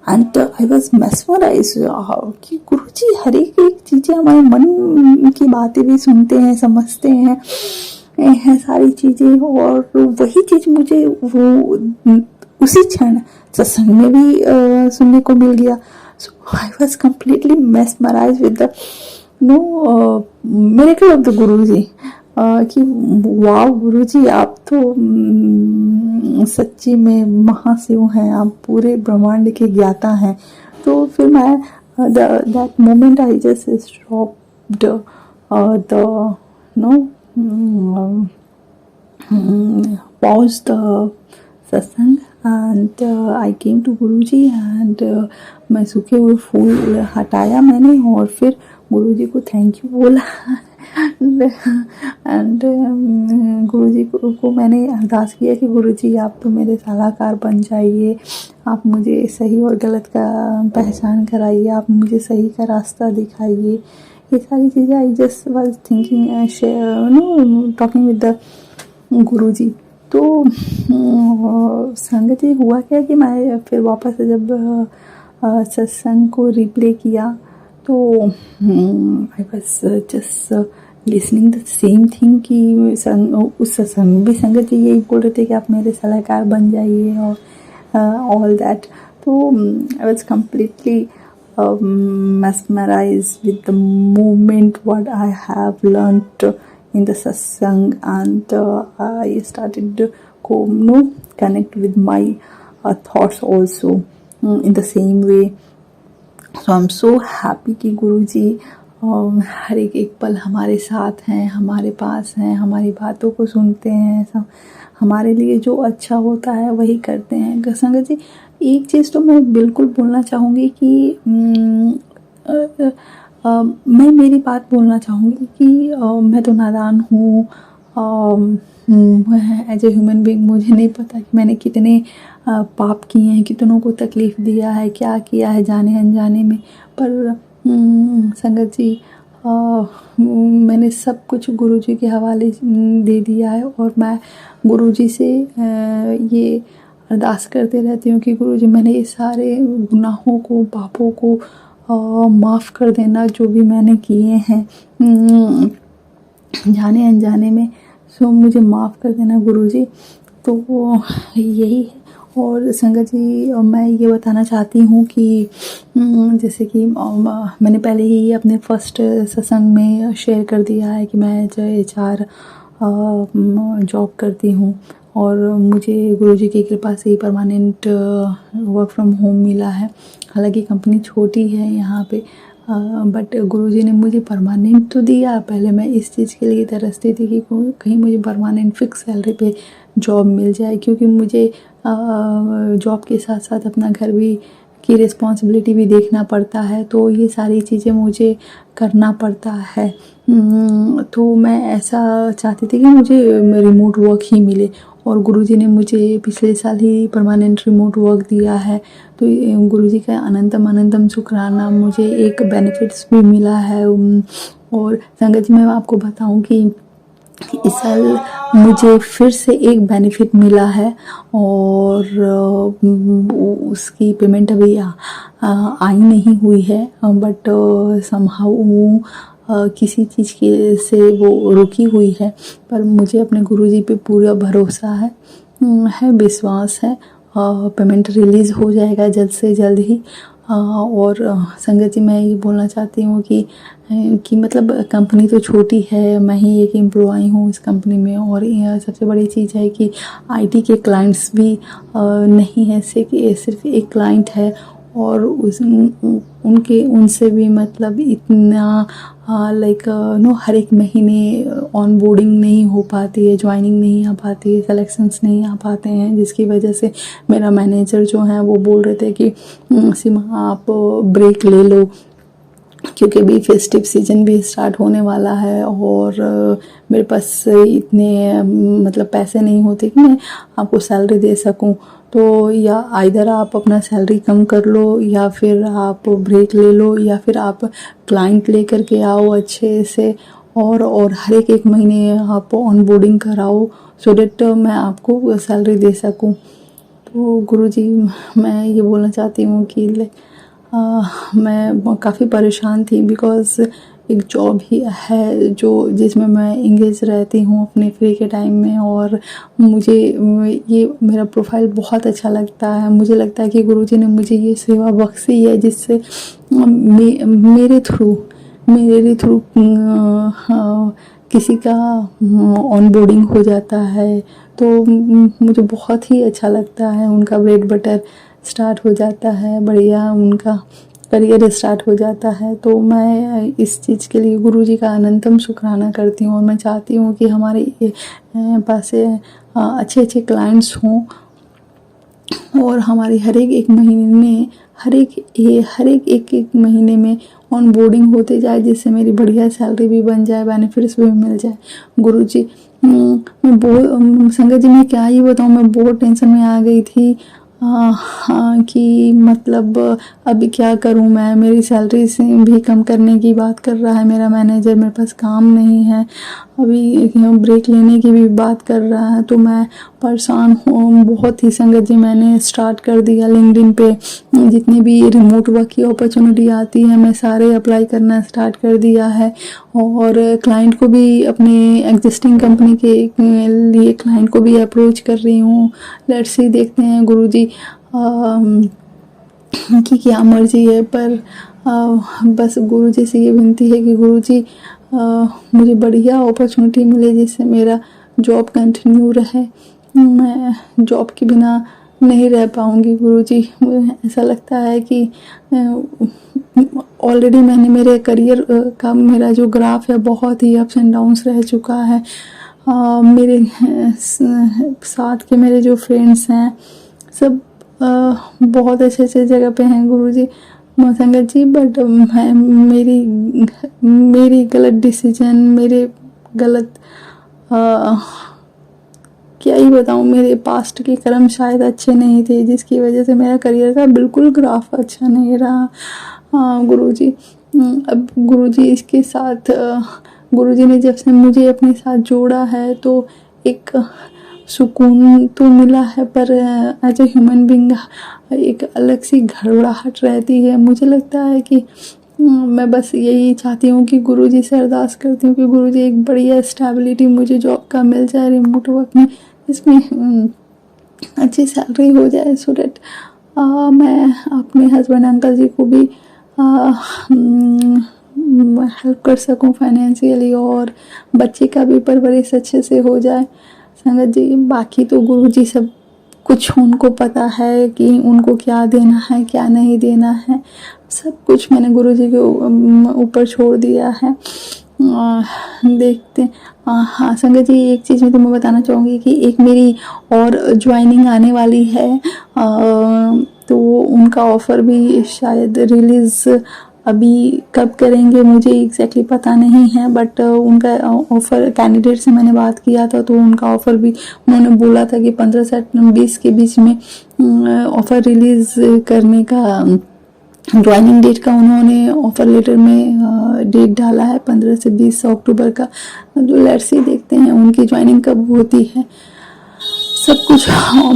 and I was mesmerise कि गुरुजी हर एक चीज़ें हमारे मन की बातें भी सुनते हैं, समझते हैं सारी चीज़ें, और वही चीज़ मुझे वो उसी क्षण सत्संग में भी सुनने को मिल गया। So I was completely mesmerize with the miracle of the Guruji, कि वाह गुरुजी, आप तो सच्ची में महाशिव हैं, आप पूरे ब्रह्मांड के ज्ञाता हैं। तो फिर मैं that moment I just stopped the pause the satsang and I came to Guruji and मैं सूखे हुए फूल हटाया मैंने और फिर गुरुजी को थैंक यू बोला एंड गुरुजी को मैंने अरदास किया कि गुरुजी आप तो मेरे सलाहकार बन जाइए, आप मुझे सही और गलत का पहचान कराइए, आप मुझे सही का रास्ता दिखाइए। ये सारी चीज़ें I just was thinking talking with the Guruji. तो संगत ये हुआ क्या कि मैं फिर वापस से जब सत्संग को रिप्ले किया तो I was just listening the same thing कि उस सत्संग में भी संगत जी यही बोल रहे थे कि आप मेरे सलाहकार बन जाइए और ऑल दैट। तो I was completely mesmerized with the movement what I have learnt in the satsang and I started to connect with my thoughts also in the same way. So I'm so happy कि गुरुजी हर एक पल हमारे साथ हैं, हमारे पास हैं, हमारी बातों को सुनते हैं, सब हमारे लिए जो अच्छा होता है वही करते हैं। संगत जी एक चीज़ तो मैं बिल्कुल बोलना चाहूँगी कि मैं मेरी बात बोलना चाहूँगी कि मैं तो नादान हूँ, एज ए ह्यूमन बीइंग मुझे नहीं पता कि मैंने कितने पाप किए हैं, कितनों को तकलीफ़ दिया है, क्या किया है जाने अनजाने में। पर संगत जी मैंने सब कुछ गुरुजी के हवाले दे दिया है और मैं गुरुजी से ये अरदास करते रहती हूँ कि गुरुजी मैंने ये सारे गुनाहों को पापों को माफ़ कर देना जो भी मैंने किए हैं जाने अनजाने में, सो मुझे माफ़ कर देना गुरुजी। तो यही है। और संगत जी मैं ये बताना चाहती हूँ कि जैसे कि मैंने पहले ही अपने फर्स्ट सत्संग में शेयर कर दिया है कि मैं जो HR जॉब करती हूँ और मुझे गुरुजी की कृपा से ही परमानेंट वर्क फ्रॉम होम मिला है। हालांकि कंपनी छोटी है यहाँ पे बट गुरुजी ने मुझे परमानेंट तो दिया। पहले मैं इस चीज़ के लिए तरसती थी कि कहीं मुझे परमानेंट फिक्स सैलरी पे जॉब मिल जाए, क्योंकि मुझे जॉब के साथ साथ अपना घर भी की रिस्पॉन्सिबिलिटी भी देखना पड़ता है, तो ये सारी चीज़ें मुझे करना पड़ता है। तो मैं ऐसा चाहती थी कि मुझे रिमोट वर्क ही मिले और गुरुजी ने मुझे पिछले साल ही परमानेंट रिमोट वर्क दिया है। तो गुरुजी का अनंतम शुक्राना, मुझे एक बेनिफिट्स भी मिला है। और संगत जी मैं आपको बताऊं कि इस साल मुझे फिर से एक बेनिफिट मिला है और उसकी पेमेंट अभी आई नहीं हुई है बट समहाउ किसी चीज़ के से वो रुकी हुई है। पर मुझे अपने गुरुजी पे पूरा भरोसा है विश्वास है। पेमेंट रिलीज़ हो जाएगा जल्द से जल्द ही। और संगत जी मैं ये बोलना चाहती हूँ कि मतलब कंपनी तो छोटी है, मैं ही एक एम्प्लॉय हूँ इस कंपनी में और सबसे बड़ी चीज़ है कि IT के क्लाइंट्स भी नहीं है, सिर्फ एक क्लाइंट है और उनसे भी मतलब इतना लाइक हर एक महीने ऑन बोर्डिंग नहीं हो पाती है, ज्वाइनिंग नहीं आ पाती है, सिलेक्शंस नहीं आ पाते हैं, जिसकी वजह से मेरा मैनेजर जो है वो बोल रहे थे कि सीमा आप ब्रेक ले लो, क्योंकि अभी फेस्टिव सीजन भी स्टार्ट होने वाला है और मेरे पास इतने मतलब पैसे नहीं होते कि मैं आपको सैलरी दे सकूं। तो या आइदर आप अपना सैलरी कम कर लो या फिर आप ब्रेक ले लो या फिर आप क्लाइंट लेकर के आओ अच्छे से और हर एक महीने आप ऑनबोर्डिंग कराओ सो दैट मैं आपको सैलरी दे सकूं। तो गुरुजी मैं ये बोलना चाहती हूँ कि मैं काफ़ी परेशान थी बिकॉज़ एक जॉब ही है जिसमें मैं इंगेज रहती हूँ अपने फ्री के टाइम में और मुझे ये मेरा प्रोफाइल बहुत अच्छा लगता है। मुझे लगता है कि गुरुजी ने मुझे ये सेवा बख्शी है जिससे मेरे थ्रू किसी का ऑनबोर्डिंग हो जाता है तो मुझे बहुत ही अच्छा लगता है। उनका ब्रेड बटर स्टार्ट हो जाता है, बढ़िया उनका करियर स्टार्ट हो जाता है। तो मैं इस चीज़ के लिए गुरुजी का अनंतम शुक्राना करती हूँ और मैं चाहती हूँ कि हमारे पास अच्छे क्लाइंट्स हों और हमारी हर एक महीने में हर एक महीने में ऑन बोर्डिंग होते जाए, जिससे मेरी बढ़िया सैलरी भी बन जाए, बेनिफिट्स भी मिल जाए। गुरुजी, मैं बहुत संगत जी, मैं क्या ही बताऊँ, मैं बहुत टेंशन में आ गई थी। हाँ, कि मतलब अभी क्या करूँ मैं, मेरी सैलरी से भी कम करने की बात कर रहा है मेरा मैनेजर, मेरे पास काम नहीं है, अभी ब्रेक लेने की भी बात कर रहा है, तो मैं परेशान हूँ बहुत ही। संगत जी, मैंने स्टार्ट कर दिया लिंक्डइन पे जितनी भी रिमोट वर्क की अपॉर्चुनिटी आती है, मैं सारे अप्लाई करना स्टार्ट कर दिया है। और क्लाइंट को भी, अपने एग्जिस्टिंग कंपनी के लिए क्लाइंट को भी अप्रोच कर रही हूँ। लेट्स सी, देखते हैं गुरुजी की क्या मर्जी है। पर बस गुरुजी से ये विनती है कि गुरुजी मुझे बढ़िया अपॉर्चुनिटी मिले, जिससे मेरा जॉब कंटिन्यू रहे। मैं जॉब के बिना नहीं रह पाऊँगी गुरुजी। मुझे ऐसा लगता है कि ऑलरेडी मैंने मेरे करियर का मेरा जो ग्राफ है बहुत ही अप्स एंड डाउन्स रह चुका है। मेरे साथ के मेरे जो फ्रेंड्स हैं सब बहुत अच्छे जगह पे हैं गुरुजी संगत जी, बट मेरी गलत डिसीजन, मेरे गलत क्या ही बताऊँ, मेरे पास्ट के कर्म शायद अच्छे नहीं थे, जिसकी वजह से मेरा करियर का बिल्कुल ग्राफ अच्छा नहीं रहा। गुरुजी, अब गुरुजी इसके साथ गुरुजी ने जब से मुझे अपने साथ जोड़ा है तो एक सुकून तो मिला है, पर एज ए ह्यूमन बीइंग एक अलग सी घबराहट रहती है। मुझे लगता है कि मैं बस यही चाहती हूँ कि गुरुजी से अरदास करती हूँ कि गुरुजी एक बढ़िया स्टेबिलिटी मुझे जॉब का मिल जाए रिमोट वर्क में, इसमें अच्छी सैलरी हो जाए, सो डैट मैं अपने हस्बैंड अंकल जी को भी हेल्प कर सकूं फाइनेंशियली, और बच्चे का भी परवरिश अच्छे से हो जाए। संगत जी, बाकी तो गुरुजी सब कुछ उनको पता है कि उनको क्या देना है क्या नहीं देना है, सब कुछ मैंने गुरुजी के ऊपर छोड़ दिया है। देखते हाँ संगत जी, एक चीज़ में तो मैं बताना चाहूँगी कि एक मेरी और ज्वाइनिंग आने वाली है, तो उनका ऑफ़र भी शायद रिलीज़ अभी कब करेंगे मुझे एग्जैक्टली पता नहीं है, बट उनका ऑफ़र कैंडिडेट से मैंने बात किया था, तो उनका ऑफ़र भी उन्होंने बोला था कि 15 से 20 के बीच में ऑफ़र रिलीज़ करने का, ज्वाइनिंग डेट का उन्होंने ऑफ़र लेटर में डेट डाला है 15 से 20 अक्टूबर का। जो लेट्स सी, देखते हैं उनकी ज्वाइनिंग कब होती है। सब कुछ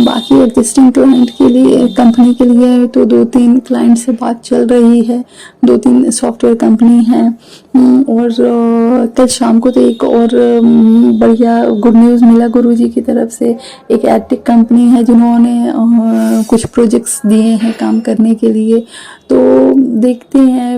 बाकी एग्जिस्टिंग क्लाइंट के लिए, कंपनी के लिए तो 2-3 क्लाइंट से बात चल रही है, 2-3 सॉफ्टवेयर कंपनी हैं। और कल शाम को तो एक और बढ़िया गुड न्यूज़ मिला गुरुजी की तरफ से। एक एडटेक कंपनी है जिन्होंने कुछ प्रोजेक्ट्स दिए हैं काम करने के लिए, तो देखते हैं।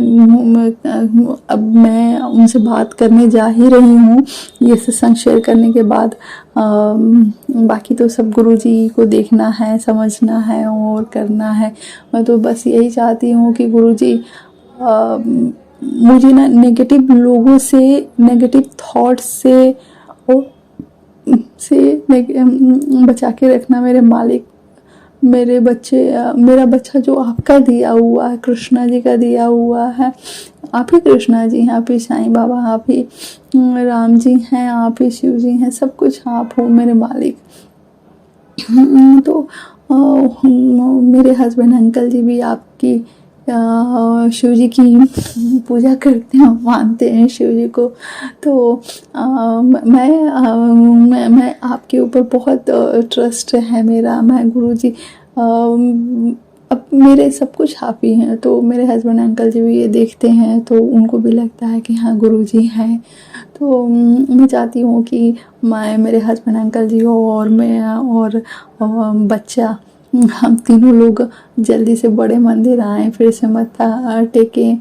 अब मैं उनसे बात करने जा ही रही हूँ ये सत्संग शेयर करने के बाद। बाकी तो सब गुरुजी को देखना है, समझना है और करना है। मैं तो बस यही चाहती हूँ कि गुरुजी मुझे ना नेगेटिव लोगों से, नेगेटिव थॉट्स से बचा के रखना मेरे मालिक। मेरे बच्चे, मेरा बच्चा जो आपका दिया हुआ है, कृष्णा जी का दिया हुआ है, आप ही कृष्णा जी हैं, आप ही साईं बाबा, आप ही राम जी हैं, आप ही शिव जी हैं, सब कुछ आप हो मेरे मालिक। तो मेरे हस्बैंड अंकल जी भी आपकी शिव जी की पूजा करते हैं, मानते हैं शिव जी को। तो मैं आपके ऊपर बहुत ट्रस्ट है मेरा। मैं गुरुजी, अब मेरे सब कुछ आप ही हैं, तो मेरे हस्बैंड अंकल जी भी ये देखते हैं तो उनको भी लगता है कि हाँ गुरुजी हैं। तो मैं चाहती हूँ कि मेरे हस्बैंड अंकल जी हो और मैं और बच्चा, हम तीनों लोग जल्दी से बड़े मंदिर आएँ, फिर से मत्था टेकें।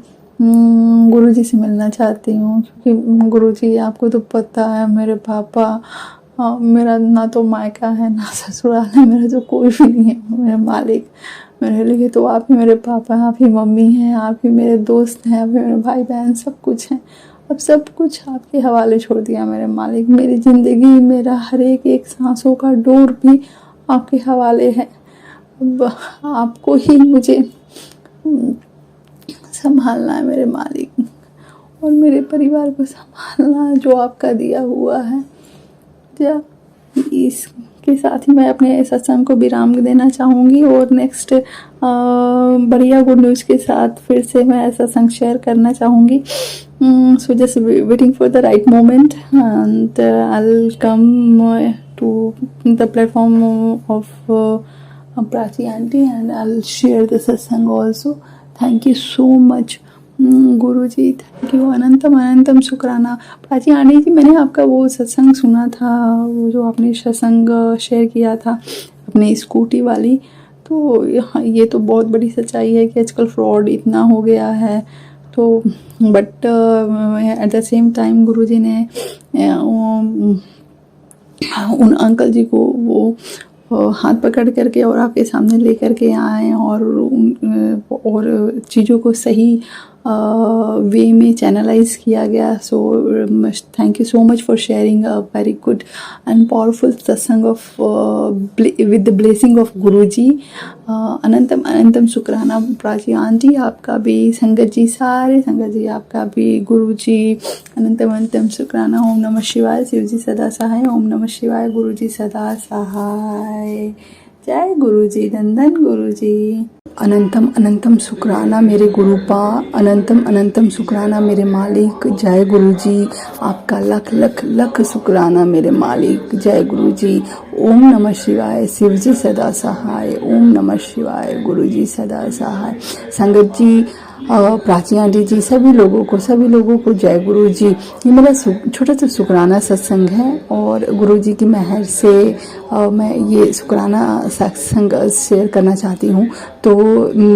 गुरुजी से मिलना चाहती हूँ, क्योंकि गुरुजी आपको तो पता है मेरे पापा, मेरा ना तो मायका है ना ससुराल है, मेरा तो कोई भी नहीं है मेरे मालिक। मेरे लिए तो आप ही मेरे पापा हैं, आप ही मम्मी हैं, आप ही मेरे दोस्त हैं, आप ही मेरे भाई बहन, सब कुछ हैं। अब सब कुछ आपके हवाले छोड़ दिया मेरे मालिक। मेरी ज़िंदगी, मेरा हर एक सांसों का डोर भी आपके हवाले है। अब आपको ही मुझे संभालना है मेरे मालिक, और मेरे परिवार को संभालना है जो आपका दिया हुआ है। या इसके साथ ही मैं अपने सत्संग को विराम देना चाहूँगी और नेक्स्ट बढ़िया गुड न्यूज़ के साथ फिर से मैं सत्संग शेयर करना चाहूँगी। So just waiting for the right moment and I will come to the platform of Prachi aunty and I will share the satsang also. Thank you so much Guruji, thank you, अनंतम अनंतम शुक्राना। प्राची आंटी जी, मैंने आपका वो सत्संग सुना था, वो जो आपने सत्संग शेयर किया था अपनी स्कूटी वाली, तो ये तो बहुत बड़ी सच्चाई है कि आजकल फ्रॉड इतना हो गया है। तो but at the same time Guruji ने उन अंकल जी को वो हाथ पकड़ करके और आपके सामने ले करके आए और चीज़ों को सही वे में चैनलाइज किया गया। So thank you so much for sharing a very good and powerful satsang of with the blessing of Guruji. अनंतम अनंतम शुक्राना प्राची आंटी, आपका भी, संगत जी, सारे संगत जी, आपका भी गुरुजी अनंतम अनंतम शुक्राना। ओम नमः शिवाय, शिव जी सदा सहाय। ओम नमः शिवाय, गुरुजी सदा सहाय। जय गुरुजी, धन गुरुजी। अनंतम अनंतम शुक्राना मेरे गुरुपा, अनंतम अनंतम शुक्राना मेरे मालिक। जय गुरुजी, आपका लख लख लख शुक्राना मेरे मालिक। जय गुरुजी। ओम नमः शिवाय, शिव जी सदा सहाय। ओम नमः शिवाय, गुरुजी सदा सहाय। संगत जी, प्राची आंटी जी, सभी लोगों को जय गुरु जी। ये मेरा छोटा सा शुक्राना सत्संग है और गुरु जी की मेहर से मैं ये शुक्राना सत्संग शेयर करना चाहती हूँ। तो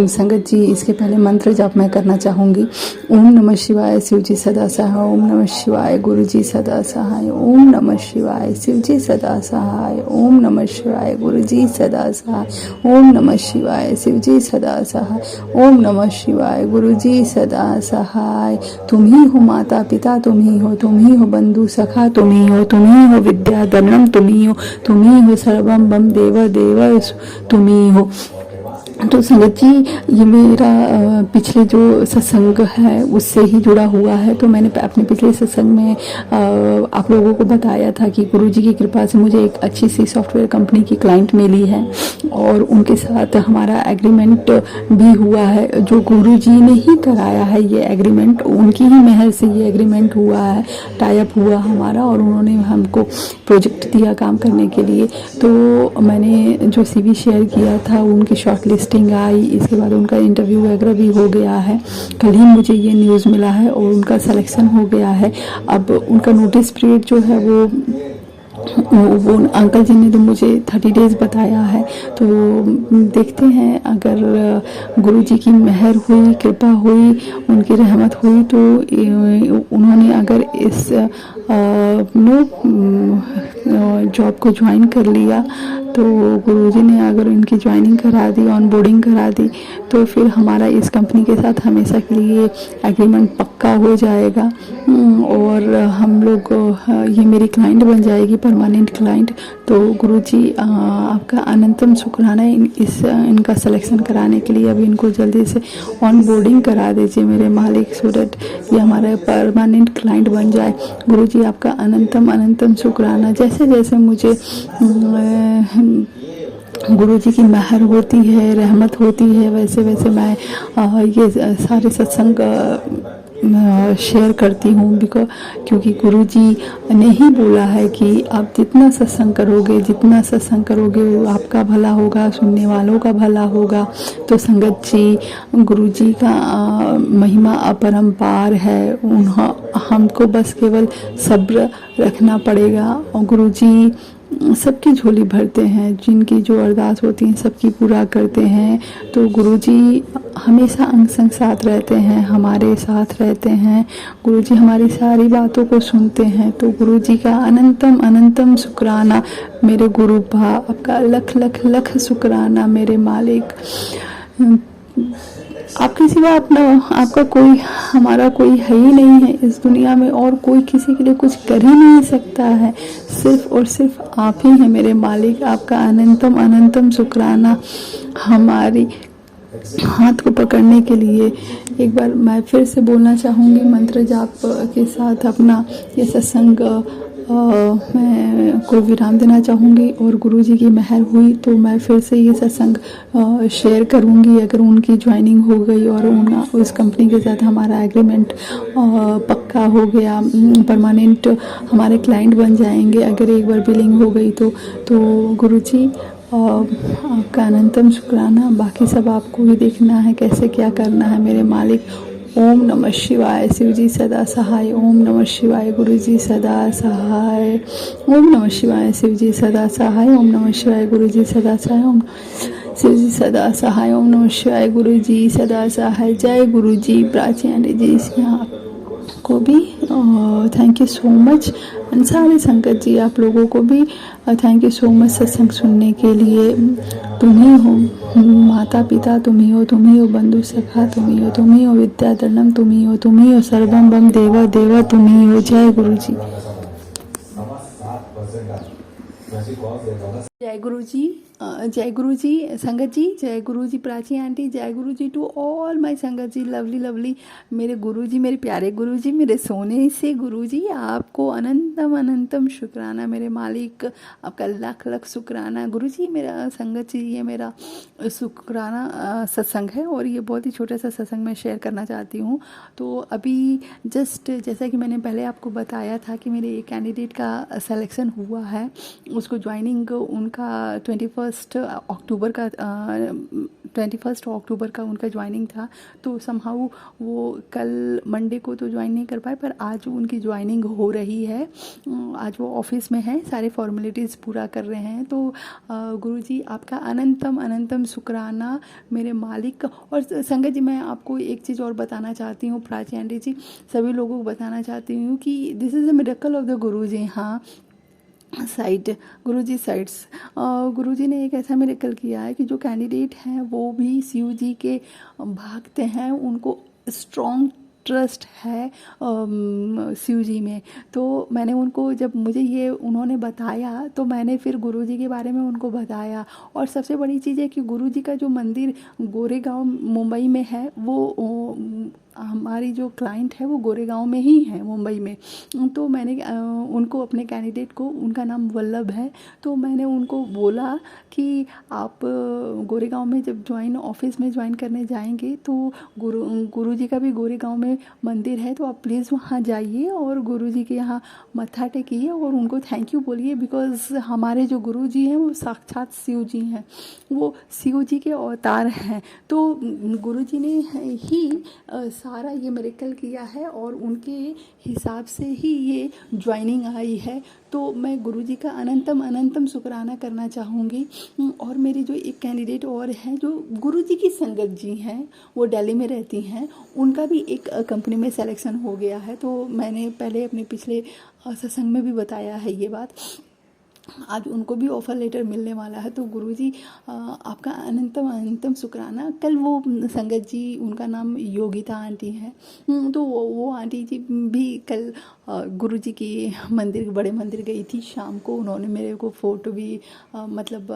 संगत जी, इसके पहले मंत्र जाप मैं करना चाहूँगी। ओम नमः शिवाय, शिव जी सदा सहाय। ओम नमः शिवाय, गुरु जी सदा सहाय। ओम नमः शिवाय, शिव जी सदा सहाय। ओम नमः शिवाय, गुरु जी सदा सहाय। ओम नमः शिवाय, शिव जी सदा सहाय। ओम नमः शिवाय, गुरु जी सदा सहाय। तुम ही हो माता पिता, तुम ही हो बंधु सखा, तुम ही हो विद्या धनम, तुम ही हो सर्वम बम देव देव, तुम ही हो। तो संगत जी, ये मेरा पिछले जो सत्संग है उससे ही जुड़ा हुआ है। तो मैंने अपने पिछले सत्संग में आप लोगों को बताया था कि गुरुजी की कृपा से मुझे एक अच्छी सी सॉफ्टवेयर कंपनी की क्लाइंट मिली है और उनके साथ हमारा एग्रीमेंट भी हुआ है। जो गुरुजी ने ही कराया है ये एग्रीमेंट, उनकी ही मेहर से ये एग्रीमेंट हुआ है, टाई अप हुआ हमारा, और उन्होंने हमको प्रोजेक्ट दिया काम करने के लिए। तो मैंने जो CV शेयर किया था उनकी शॉर्ट लिस्टिंग आई, इसके बाद उनका इंटरव्यू वगैरह भी हो गया है। कल ही मुझे ये न्यूज़ मिला है और उनका सिलेक्शन हो गया है। अब उनका नोटिस पीरियड जो है वो अंकल जी ने तो मुझे 30 डेज बताया है। तो देखते हैं, अगर गुरु जी की मेहर हुई, कृपा हुई, उनकी रहमत हुई, तो उन्होंने अगर इस जॉब को ज्वाइन कर लिया, तो गुरुजी ने अगर इनकी ज्वाइनिंग करा दी, ऑनबोर्डिंग करा दी, तो फिर हमारा इस कंपनी के साथ हमेशा के लिए एग्रीमेंट पक्का हो जाएगा और हम लोग, ये मेरी क्लाइंट बन जाएगी, परमानेंट क्लाइंट। तो गुरुजी, आपका अनंतम शुक्राना इनका सिलेक्शन कराने के लिए। अभी इनको जल्दी से ऑनबोर्डिंग करा दीजिए मेरे मालिक, सो दैट ये हमारा परमानेंट क्लाइंट बन जाए। गुरुजी, आपका अनंतम अनंतम शुक्राना। जैसे जैसे मुझे गुरु जी की मेहर होती है, रहमत होती है, वैसे वैसे मैं ये सारे सत्संग शेयर करती हूँ, क्योंकि गुरु जी ने ही बोला है कि आप जितना सत्संग करोगे वो आपका भला होगा, सुनने वालों का भला होगा। तो संगत जी, गुरु जी का महिमा अपरंपार है। हमको बस केवल सब्र रखना पड़ेगा और गुरु जी सबकी झोली भरते हैं, जिनकी जो अरदास होती है सबकी पूरा करते हैं। तो गुरुजी हमेशा अंग संग साथ रहते हैं, हमारे साथ रहते हैं। गुरुजी हमारी सारी बातों को सुनते हैं। तो गुरुजी का अनंतम अनंतम शुक्राना मेरे गुरु भा, आपका लख लख लख शुक्राना मेरे मालिक। आपके सिवा आपका कोई, हमारा कोई है ही नहीं है इस दुनिया में, और कोई किसी के लिए कुछ कर ही नहीं सकता है। सिर्फ और सिर्फ आप ही हैं मेरे मालिक। आपका अनंतम अनंतम शुक्राना हमारी हाथ को पकड़ने के लिए। एक बार मैं फिर से बोलना चाहूँगी मंत्र जाप के साथ अपना ये सत्संग मैं को विराम देना चाहूँगी, और गुरुजी की मेहर हुई तो मैं फिर से ये सत्संग शेयर करूँगी अगर उनकी ज्वाइनिंग हो गई और उस कंपनी के साथ हमारा एग्रीमेंट पक्का हो गया, परमानेंट हमारे क्लाइंट बन जाएंगे अगर एक बार बिलिंग हो गई तो गुरुजी आपका अनंतम शुक्राना। बाकी सब आपको ही देखना है कैसे क्या करना है मेरे मालिक। ओम नमः शिवाय। शिव जी सदा सहाय। ओम नमः शिवाय। गुरु जी सदा सहाय। ओम नमः शिवाय। शिव जी सदा सहाय। ओम नमः शिवाय। गुरु जी सदा सहाय। ओम शिव जी सदा सहाय। ओम नमः शिवाय। गुरु जी सदा सहाय। जय गुरु जी। प्राची आंटी जी को भी thank you so much, and सारे संगत जी आप लोगों को भी थैंक यू सो मच सत्संग सुनने के लिए। तुम ही हो माता पिता, तुम ही हो बंधु सखा, तुम ही हो विद्याधनम, तुम ही हो सर्वम बम देवा देवा, तुम ही हो। जय गुरु जी। जय गुरु जी। जय गुरु जी संगत जी। जय गुरु जी प्राची आंटी। जय गुरु जी to all my sangat ji. Lovely lovely मेरे गुरु जी, मेरे प्यारे गुरु जी, मेरे सोने से गुरु जी, आपको अनंतम अनंतम शुक्राना मेरे मालिक। आपका लाख लाख शुक्राना गुरु जी। मेरा संगत जी ये मेरा शुक्राना सत्संग है, और ये बहुत ही छोटा सा सत्संग मैं शेयर करना चाहती हूँ। तो अभी जस्ट जैसा कि मैंने पहले आपको बताया था कि मेरे एक कैंडिडेट का सिलेक्शन हुआ है, उसको ज्वाइनिंग उनका 21 अक्टूबर का उनका ज्वाइनिंग था। तो समहाउ वो कल मंडे को तो ज्वाइन नहीं कर पाए, पर आज उनकी ज्वाइनिंग हो रही है। आज वो ऑफिस में हैं, सारे फॉर्मेलिटीज़ पूरा कर रहे हैं। तो गुरुजी आपका अनंतम अनंतम शुक्राना मेरे मालिक। और संगत जी मैं आपको एक चीज़ और बताना चाहती हूँ, प्राची आंटी जी सभी लोगों को बताना चाहती हूँ कि this is a miracle of the Guruji. हाँ गुरुजी साइड्स गुरुजी ने एक ऐसा मिरेकल किया है कि जो कैंडिडेट हैं वो भी शिव जी के भक्त हैं, उनको स्ट्रॉन्ग ट्रस्ट है शिव जी में। तो मैंने उनको जब मुझे ये उन्होंने बताया तो मैंने फिर गुरुजी के बारे में उनको बताया। और सबसे बड़ी चीज़ है कि गुरुजी का जो मंदिर गोरेगांव मुंबई में है, वो हमारी जो क्लाइंट है वो गोरेगांव में ही है मुंबई में। तो मैंने उनको अपने कैंडिडेट को, उनका नाम वल्लभ है, तो मैंने उनको बोला कि आप गोरेगांव में जब ऑफिस में ज्वाइन करने जाएंगे तो गुरुजी का भी गोरेगांव में मंदिर है, तो आप प्लीज़ वहाँ जाइए और गुरुजी के यहाँ मत्था टेकिए और उनको थैंक यू बोलिए, बिकॉज़ हमारे जो गुरुजी हैं वो साक्षात शिव जी हैं, वो शिव जी के अवतार हैं। तो गुरुजी ने ही सारा ये मिरेकल किया है और उनके हिसाब से ही ये ज्वाइनिंग आई है। तो मैं गुरुजी का अनंतम अनंतम शुक्राना करना चाहूँगी। और मेरी जो एक कैंडिडेट और हैं जो गुरुजी की संगत जी हैं, वो दिल्ली में रहती हैं, उनका भी एक कंपनी में सिलेक्शन हो गया है। तो मैंने पहले अपने पिछले सत्संग में भी बताया है ये बात। आज उनको भी ऑफ़र लेटर मिलने वाला है। तो गुरुजी आपका अनंतम अनंतम शुक्राना। कल वो संगत जी, उनका नाम योगिता आंटी है, तो वो आंटी जी भी कल गुरुजी की मंदिर, बड़े मंदिर गई थी शाम को। उन्होंने मेरे को फ़ोटो भी मतलब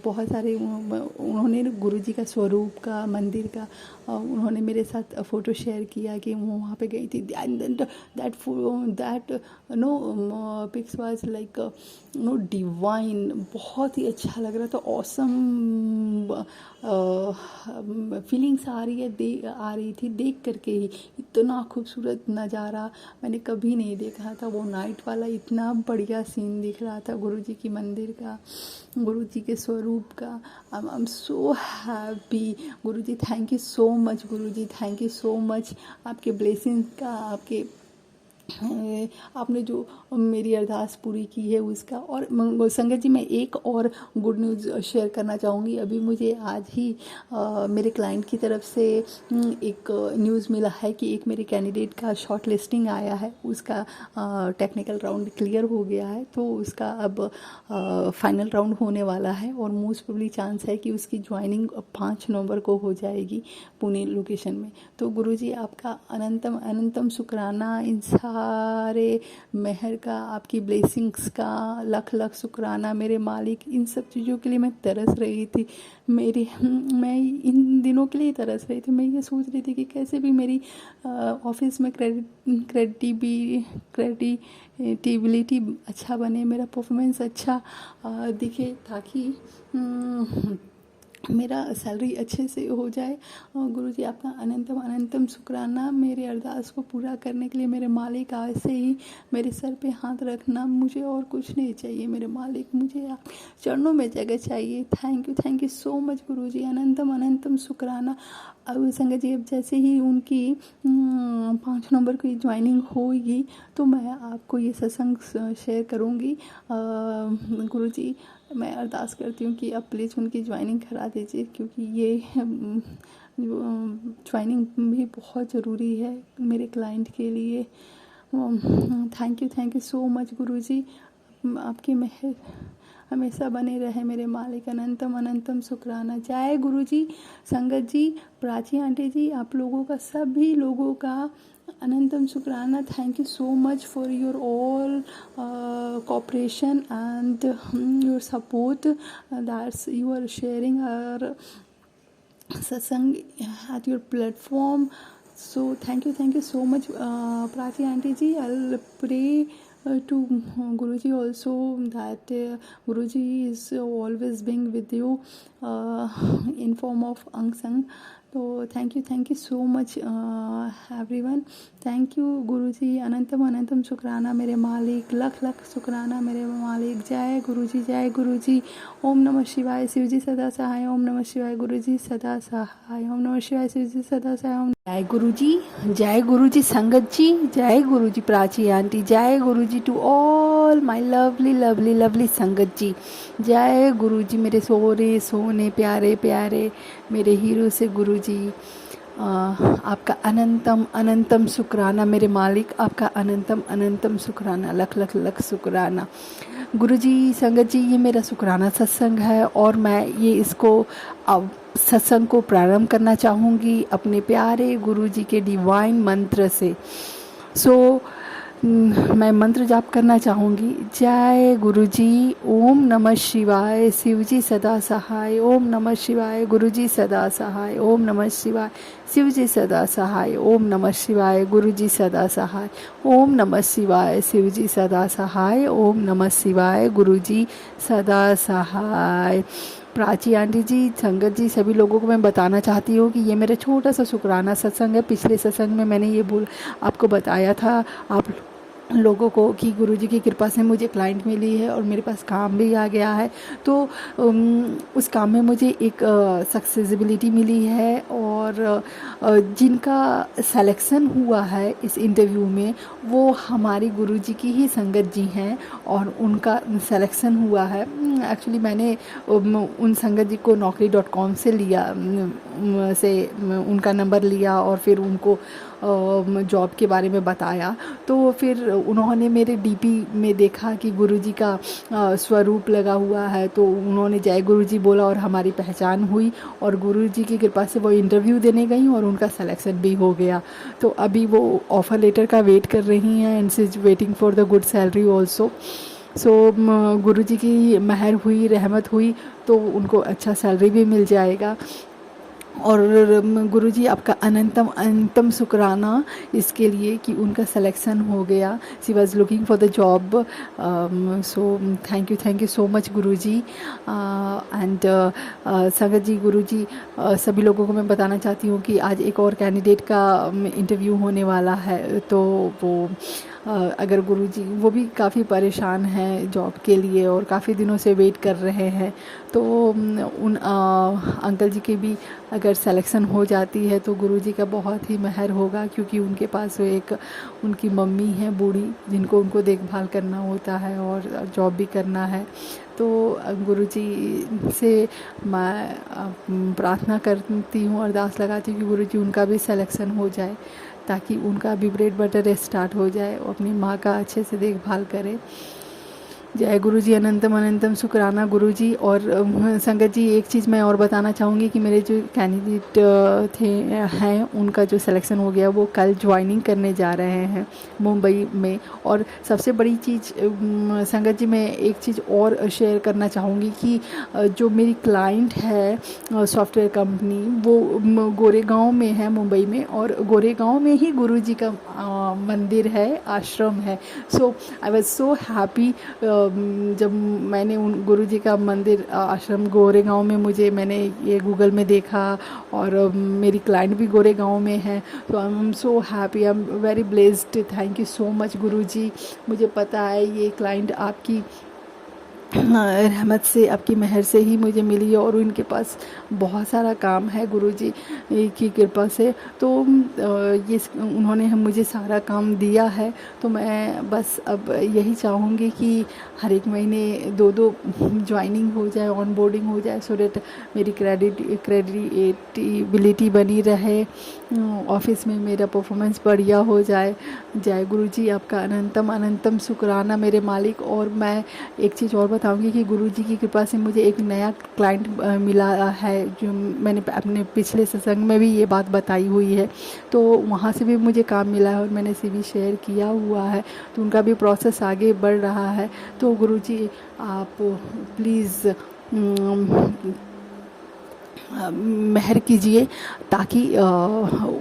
बहुत सारे उन्होंने गुरुजी का स्वरूप का, मंदिर का उन्होंने मेरे साथ फ़ोटो शेयर किया कि वो वहाँ पे गई थी। That pics was like divine, बहुत ही अच्छा लग रहा था। ऑसम फीलिंग्स आ रही थी देख करके ही। इतना खूबसूरत नज़ारा मैंने कभी नहीं देखा था। वो नाइट वाला इतना बढ़िया सीन दिख रहा था गुरुजी की मंदिर का, गुरुजी के स्वरूप का। आई am so happy Guruji. Thank you so much Guruji, thank you so much. आपके ब्लेसिंग्स का, आपके आपने जो मेरी अरदास पूरी की है उसका। और संगत जी मैं एक और गुड न्यूज़ शेयर करना चाहूँगी। अभी मुझे आज ही मेरे क्लाइंट की तरफ से एक न्यूज़ मिला है कि एक मेरे कैंडिडेट का शॉर्ट लिस्टिंग आया है, उसका टेक्निकल राउंड क्लियर हो गया है। तो उसका अब फाइनल राउंड होने वाला है और मोस्ट प्रोबेबली चांस है कि उसकी ज्वाइनिंग 5 नवंबर को हो जाएगी पुणे लोकेशन में। तो गुरुजी आपका अनंतम अनंतम शुक्राना इन सारे मेहर का, आपकी ब्लेसिंग्स का लख लख शुक्राना मेरे मालिक। इन सब चीज़ों के लिए मैं तरस रही थी, मैं इन दिनों के लिए तरस रही थी। मैं ये सोच रही थी कि कैसे भी मेरी ऑफिस में क्रेडिटिबिलिटी अच्छा बने, मेरा परफॉर्मेंस अच्छा दिखे, ताकि मेरा सैलरी अच्छे से हो जाए। गुरुजी आपका अनंतम अनंतम शुक्राना मेरे अरदास को पूरा करने के लिए। मेरे मालिक आज से ही मेरे सर पे हाथ रखना, मुझे और कुछ नहीं चाहिए मेरे मालिक, मुझे आप चरणों में जगह चाहिए। थैंक यू सो मच गुरुजी, अनंतम अनंतम शुक्राना। अब संगत जी, अब जैसे ही उनकी 5 नवंबर की ज्वाइनिंग होगी तो मैं आपको ये सत्संग शेयर करूँगी। गुरुजी मैं अरदास करती हूँ कि आप प्लीज़ उनकी ज्वाइनिंग करा दीजिए, क्योंकि ये ज्वाइनिंग भी बहुत ज़रूरी है मेरे क्लाइंट के लिए। थैंक यू सो मच गुरुजी, आपकी मेहर हमेशा बने रहे मेरे मालिक, अनंतम अनंतम शुक्राना। जय गुरुजी, संगत जी, प्राची आंटी जी, आप लोगों का, सभी लोगों का अनंतम शुक्राना। Thank you so much for your all cooperation and your support that you are sharing our satsang at your platform. So thank you so much, Prachi aunty ji. I'll pray to Guruji also that Guruji is always being with you in form of angsang. तो thank you so much everyone. Thank you Guruji, अनंतम अनंतम शुक्राना मेरे मालिक, लख लख शुक्राना मेरे मालिक। जय गुरुजी। ओम नमः शिवाय, शिवजी सदा सहाय। ओम नमः शिवाय, गुरुजी सदा सहाय। ओम नमः शिवाय, शिवजी सदा सहाय। जय गुरुजी संगत जी, जय गुरुजी प्राची आंटी, जय गुरुजी टू ऑल माय लवली संगत जी। जय गुरुजी मेरे सोने प्यारे मेरे हीरो से गुरुजी। आपका अनंतम अनंतम शुक्राना मेरे मालिक, आपका अनंतम अनंतम शुक्राना, लख लख लख शुक्राना। गुरुजी संगत जी, ये मेरा शुक्राना सत्संग है और मैं ये इसको अब सत्संग को प्रारंभ करना चाहूँगी अपने प्यारे गुरुजी के डिवाइन मंत्र से। मैं मंत्र जाप करना चाहूँगी। जय गुरुजी, ओम नमः शिवाय, शिवजी सदा सहाय। ओम नमः शिवाय, गुरुजी सदा सहाय। ओम नमः शिवाय, शिवजी सदा सहाय। ओम नमः शिवाय, गुरुजी सदा सहाय। ओम नमः शिवाय, शिवजी सदा सहाय। ओम नमः शिवाय, गुरुजी सदा सहाय। प्राची आंटी जी, संगत जी, सभी लोगों को मैं बताना चाहती हूँ कि ये मेरा छोटा सा शुक्राना सत्संग है। पिछले सत्संग में मैंने ये आपको बताया था आप लोगों को कि गुरुजी की कृपा से मुझे क्लाइंट मिली है और मेरे पास काम भी आ गया है। तो उस काम में मुझे एक सक्सेसिबिलिटी मिली है और जिनका सिलेक्शन हुआ है इस इंटरव्यू में वो हमारी गुरुजी की ही संगत जी हैं और उनका सिलेक्शन हुआ है। एक्चुअली मैंने उन संगत जी को naukri.com से उनका नंबर लिया और फिर उनको जॉब के बारे में बताया। तो फिर उन्होंने मेरे डीपी में देखा कि गुरुजी का स्वरूप लगा हुआ है, तो उन्होंने जय गुरुजी बोला और हमारी पहचान हुई और गुरुजी की कृपा से वो इंटरव्यू देने गई और उनका सिलेक्शन भी हो गया। तो अभी वो ऑफ़र लेटर का वेट कर रही हैं and she is waiting for the good salary also. Guruji की मेहर हुई, रहमत हुई तो उनको अच्छा सैलरी भी मिल जाएगा। और गुरुजी आपका अनंतम अनंतम शुक्राना इसके लिए कि उनका सिलेक्शन हो गया। She was looking for the job. Thank you so much Guruji. And संगत जी, गुरुजी सभी लोगों को मैं बताना चाहती हूँ कि आज एक और कैंडिडेट का इंटरव्यू होने वाला है। तो वो अगर गुरुजी, वो भी काफ़ी परेशान हैं जॉब के लिए और काफ़ी दिनों से वेट कर रहे हैं, तो उन अंकल जी के भी अगर सिलेक्शन हो जाती है तो गुरुजी का बहुत ही मेहर होगा, क्योंकि उनके पास वो एक उनकी मम्मी है बूढ़ी जिनको उनको देखभाल करना होता है और जॉब भी करना है। तो गुरुजी से मैं प्रार्थना करती हूँ, अरदास लगाती हूँ कि गुरुजी उनका भी सिलेक्शन हो जाए ताकि उनका भी ब्रेड बटर स्टार्ट हो जाए और अपनी माँ का अच्छे से देखभाल करे। जय गुरु जी, अनंतम अनंतम शुक्राना गुरु जी। और संगत जी, एक चीज़ मैं और बताना चाहूँगी कि मेरे जो कैंडिडेट हैं उनका जो सिलेक्शन हो गया वो कल ज्वाइनिंग करने जा रहे हैं मुंबई में। और सबसे बड़ी चीज़ संगत जी, मैं एक चीज़ और शेयर करना चाहूँगी कि जो मेरी क्लाइंट है सॉफ्टवेयर कंपनी, वो गोरेगांव में है मुंबई में, और गोरेगांव में ही गुरु जी का मंदिर है, आश्रम है। सो आई वॉज सो हैप्पी जब मैंने उन गुरुजी का मंदिर आश्रम गोरेगांव में मैंने ये गूगल में देखा, और मेरी क्लाइंट भी गोरेगांव में है। तो I am so happy, I am very blessed. Thank you so much Guruji. मुझे पता है ये क्लाइंट आपकी रहमत से, आपकी मेहर से ही मुझे मिली है, और उनके पास बहुत सारा काम है गुरुजी की कृपा से। तो ये उन्होंने मुझे सारा काम दिया है। तो मैं बस अब यही चाहूँगी कि हर एक महीने 2-2 ज्वाइनिंग हो जाए, ऑन बोर्डिंग हो जाए, सो डेट मेरी क्रेडिटेबिलिटी बनी रहे, ऑफिस में मेरा परफॉर्मेंस बढ़िया हो जाए। जय गुरुजी, आपका अनंतम अनंतम शुक्राना मेरे मालिक। और मैं एक चीज़ और बताऊंगी कि गुरुजी की कृपा से मुझे एक नया क्लाइंट मिला है, जो मैंने अपने पिछले सत्संग में भी ये बात बताई हुई है। तो वहाँ से भी मुझे काम मिला है और मैंने CV शेयर किया हुआ है, तो उनका भी प्रोसेस आगे बढ़ रहा है। तो गुरुजी आप प्लीज़ मेहर कीजिए ताकि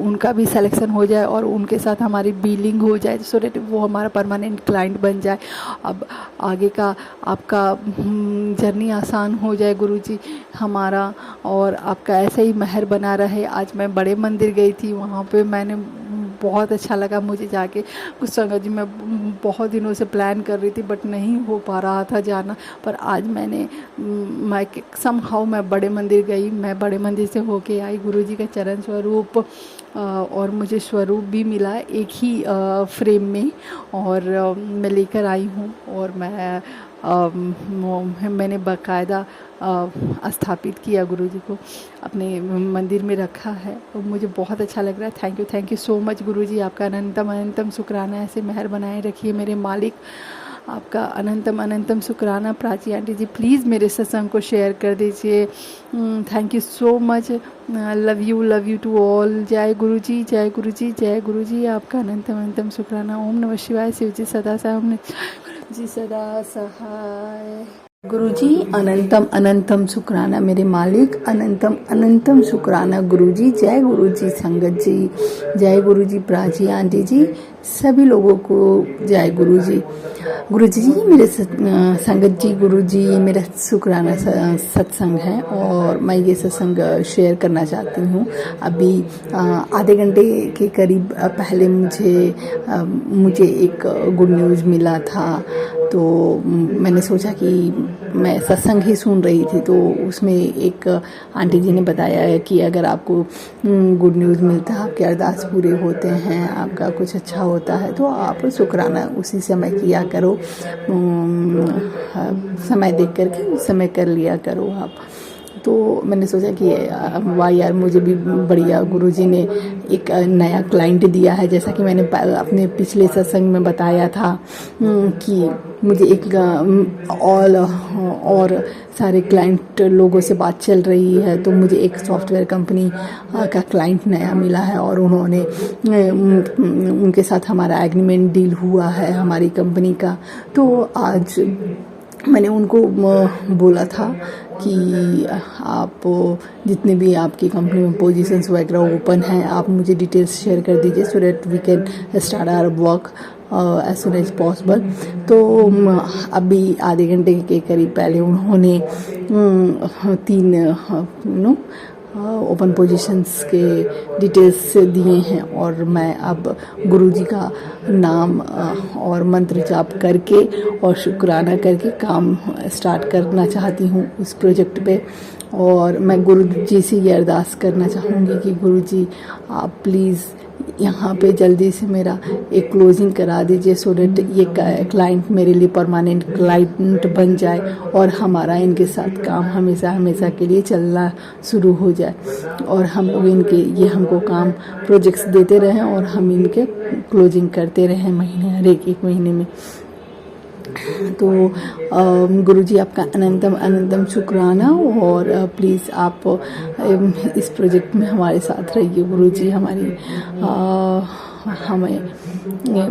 उनका भी सिलेक्शन हो जाए और उनके साथ हमारी डीलिंग हो जाए, सो डेट वो हमारा परमानेंट क्लाइंट बन जाए। अब आगे का आपका जर्नी आसान हो जाए गुरुजी हमारा, और आपका ऐसे ही मेहर बना रहे। आज मैं बड़े मंदिर गई थी, वहाँ पे मैंने बहुत अच्छा लगा मुझे जाके। कुछ संगत जी मैं बहुत दिनों से प्लान कर रही थी बट नहीं हो पा रहा था जाना, पर आज मैं समहाउ मैं बड़े मंदिर गई, मैं बड़े मंदिर से होके आई, गुरुजी का चरण स्वरूप और मुझे स्वरूप भी मिला एक ही फ्रेम में, और मैं लेकर आई हूँ। और मैंने बाकायदा स्थापित किया गुरुजी को, अपने मंदिर में रखा है, और मुझे बहुत अच्छा लग रहा है। थैंक यू सो मच गुरुजी, आपका अनंतम अनंतम शुक्राना। ऐसे मेहर बनाए रखिए मेरे मालिक, आपका अनंतम अनंतम शुक्राना। प्राची आंटी जी प्लीज़ मेरे सत्संग को शेयर कर दीजिए। Thank you so much, love you to all. जय गुरुजी, जय गुरुजी, जय गुरुजी, आपका अनंतम अनंतम शुक्राना। ओम नमः शिवाय। शिव जी सदा सहाय, जी सदा सहाय। गुरुजी अनंतम अनंतम शुक्राना मेरे मालिक, अनंतम अनंतम शुक्राना गुरुजी। जय गुरुजी संगत जी, जय गुरुजी प्राची आंटी जी, सभी लोगों को जय गुरुजी। गुरुजी जी मेरे संगत जी, गुरुजी मेरा शुक्राना सत्संग है, और मैं ये सत्संग शेयर करना चाहती हूँ। अभी आधे घंटे के करीब पहले मुझे एक गुड न्यूज़ मिला था, तो मैंने सोचा कि मैं सत्संग ही सुन रही थी, तो उसमें एक आंटी जी ने बताया है कि अगर आपको गुड न्यूज़ मिलता है, आपके अरदास पूरे होते हैं, आपका कुछ अच्छा होता है, तो आप शुक्राना उसी समय किया करो, समय देख करके उस समय कर लिया करो आप। तो मैंने सोचा कि वाह यार, मुझे भी बढ़िया गुरुजी ने एक नया क्लाइंट दिया है। जैसा कि मैंने अपने पिछले सत्संग में बताया था कि मुझे एक और सारे क्लाइंट लोगों से बात चल रही है, तो मुझे एक सॉफ्टवेयर कंपनी का क्लाइंट नया मिला है, और उनके साथ हमारा एग्रीमेंट डील हुआ है हमारी कंपनी का। तो आज मैंने उनको बोला था कि आप जितने भी आपकी कंपनी में पोजीशंस वगैरह ओपन हैं, आप मुझे डिटेल्स शेयर कर दीजिए, so that we can start our work as soon as possible. तो अभी आधे घंटे के करीब पहले उन्होंने 3 ओपन पोजीशंस के डिटेल्स दिए हैं, और मैं अब गुरुजी का नाम और मंत्र जाप करके और शुक्राना करके काम स्टार्ट करना चाहती हूँ उस प्रोजेक्ट पे। और मैं गुरुजी से ये अरदास करना चाहूँगी कि गुरुजी आप प्लीज़ यहाँ पे जल्दी से मेरा एक क्लोजिंग करा दीजिए, सो डेट ये क्लाइंट मेरे लिए परमानेंट क्लाइंट बन जाए, और हमारा इनके साथ काम हमेशा के लिए चलना शुरू हो जाए, और हम लोग ये हमको काम प्रोजेक्ट्स देते रहें, और हम इनके क्लोजिंग करते रहें हर एक महीने में। तो गुरुजी आपका अनंतम अनंतम शुक्राना। और प्लीज़ आप इस प्रोजेक्ट में हमारे साथ रहिए गुरुजी। हमें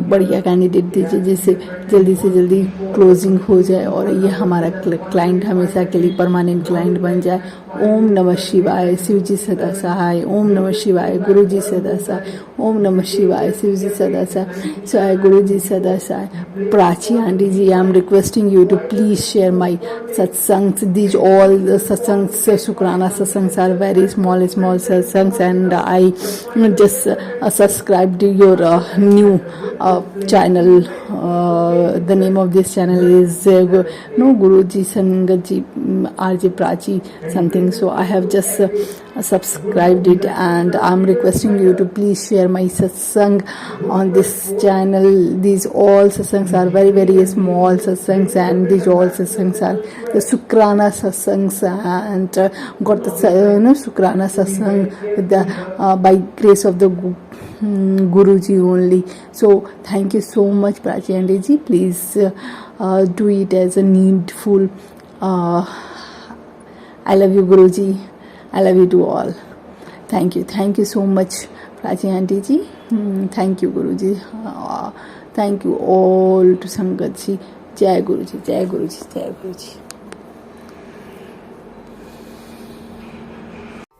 बढ़िया कैंडिडेट दीजिए जिससे जल्दी से जल्दी क्लोजिंग हो जाए और ये हमारा क्लाइंट हमेशा के लिए परमानेंट क्लाइंट बन जाए। ओम नमः शिवाय, शिवजी सदा सहाय। ओम नमः शिवाय, गुरुजी सदा सहाय। ओम नमः शिवाय, शिवजी सदा सहाय, गुरुजी सदा सहाय। Prachi aunty ji, I am requesting you to please share my satsangs. These all the satsangs, Shukrana satsangs are very small satsangs, and I just subscribed to your new channel. The name of this channel is Guruji Sangat Ji, RJ Prachi something. So I have just subscribed it, and I'm requesting you to please share my satsang on this channel. These all satsangs are very very small satsangs, and these all satsangs are the Sukrana satsangs, and got the Sukrana satsang with the by grace of the Guruji only. So thank you so much Prachi Aunty ji. Please do it as a needful. I love you Guruji. I love you to all. Thank you so much Prachi Aunty ji. Thank you Guruji. Thank you all to Sangat ji. जय गुरु जी, जय गुरु जी, जय गुरु जी।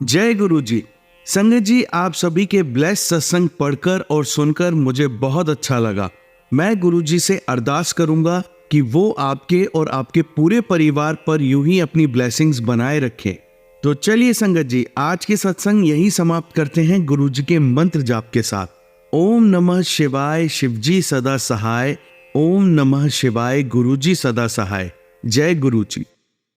जय गुरु जी। संगत जी, आप सभी के bless सत्संग पढ़कर और सुनकर मुझे बहुत अच्छा लगा। मैं गुरु जी से अरदास करूंगा कि वो आपके और आपके पूरे परिवार पर यूं ही अपनी ब्लेसिंग्स बनाए रखें। तो चलिए संगत जी, आज के सत्संग यही समाप्त करते हैं गुरु जी के मंत्र जाप के साथ। ओम नमः शिवाय, शिवजी सदा सहाय। ओम नमः शिवाय, गुरुजी सदा सहाय। जय गुरु जी।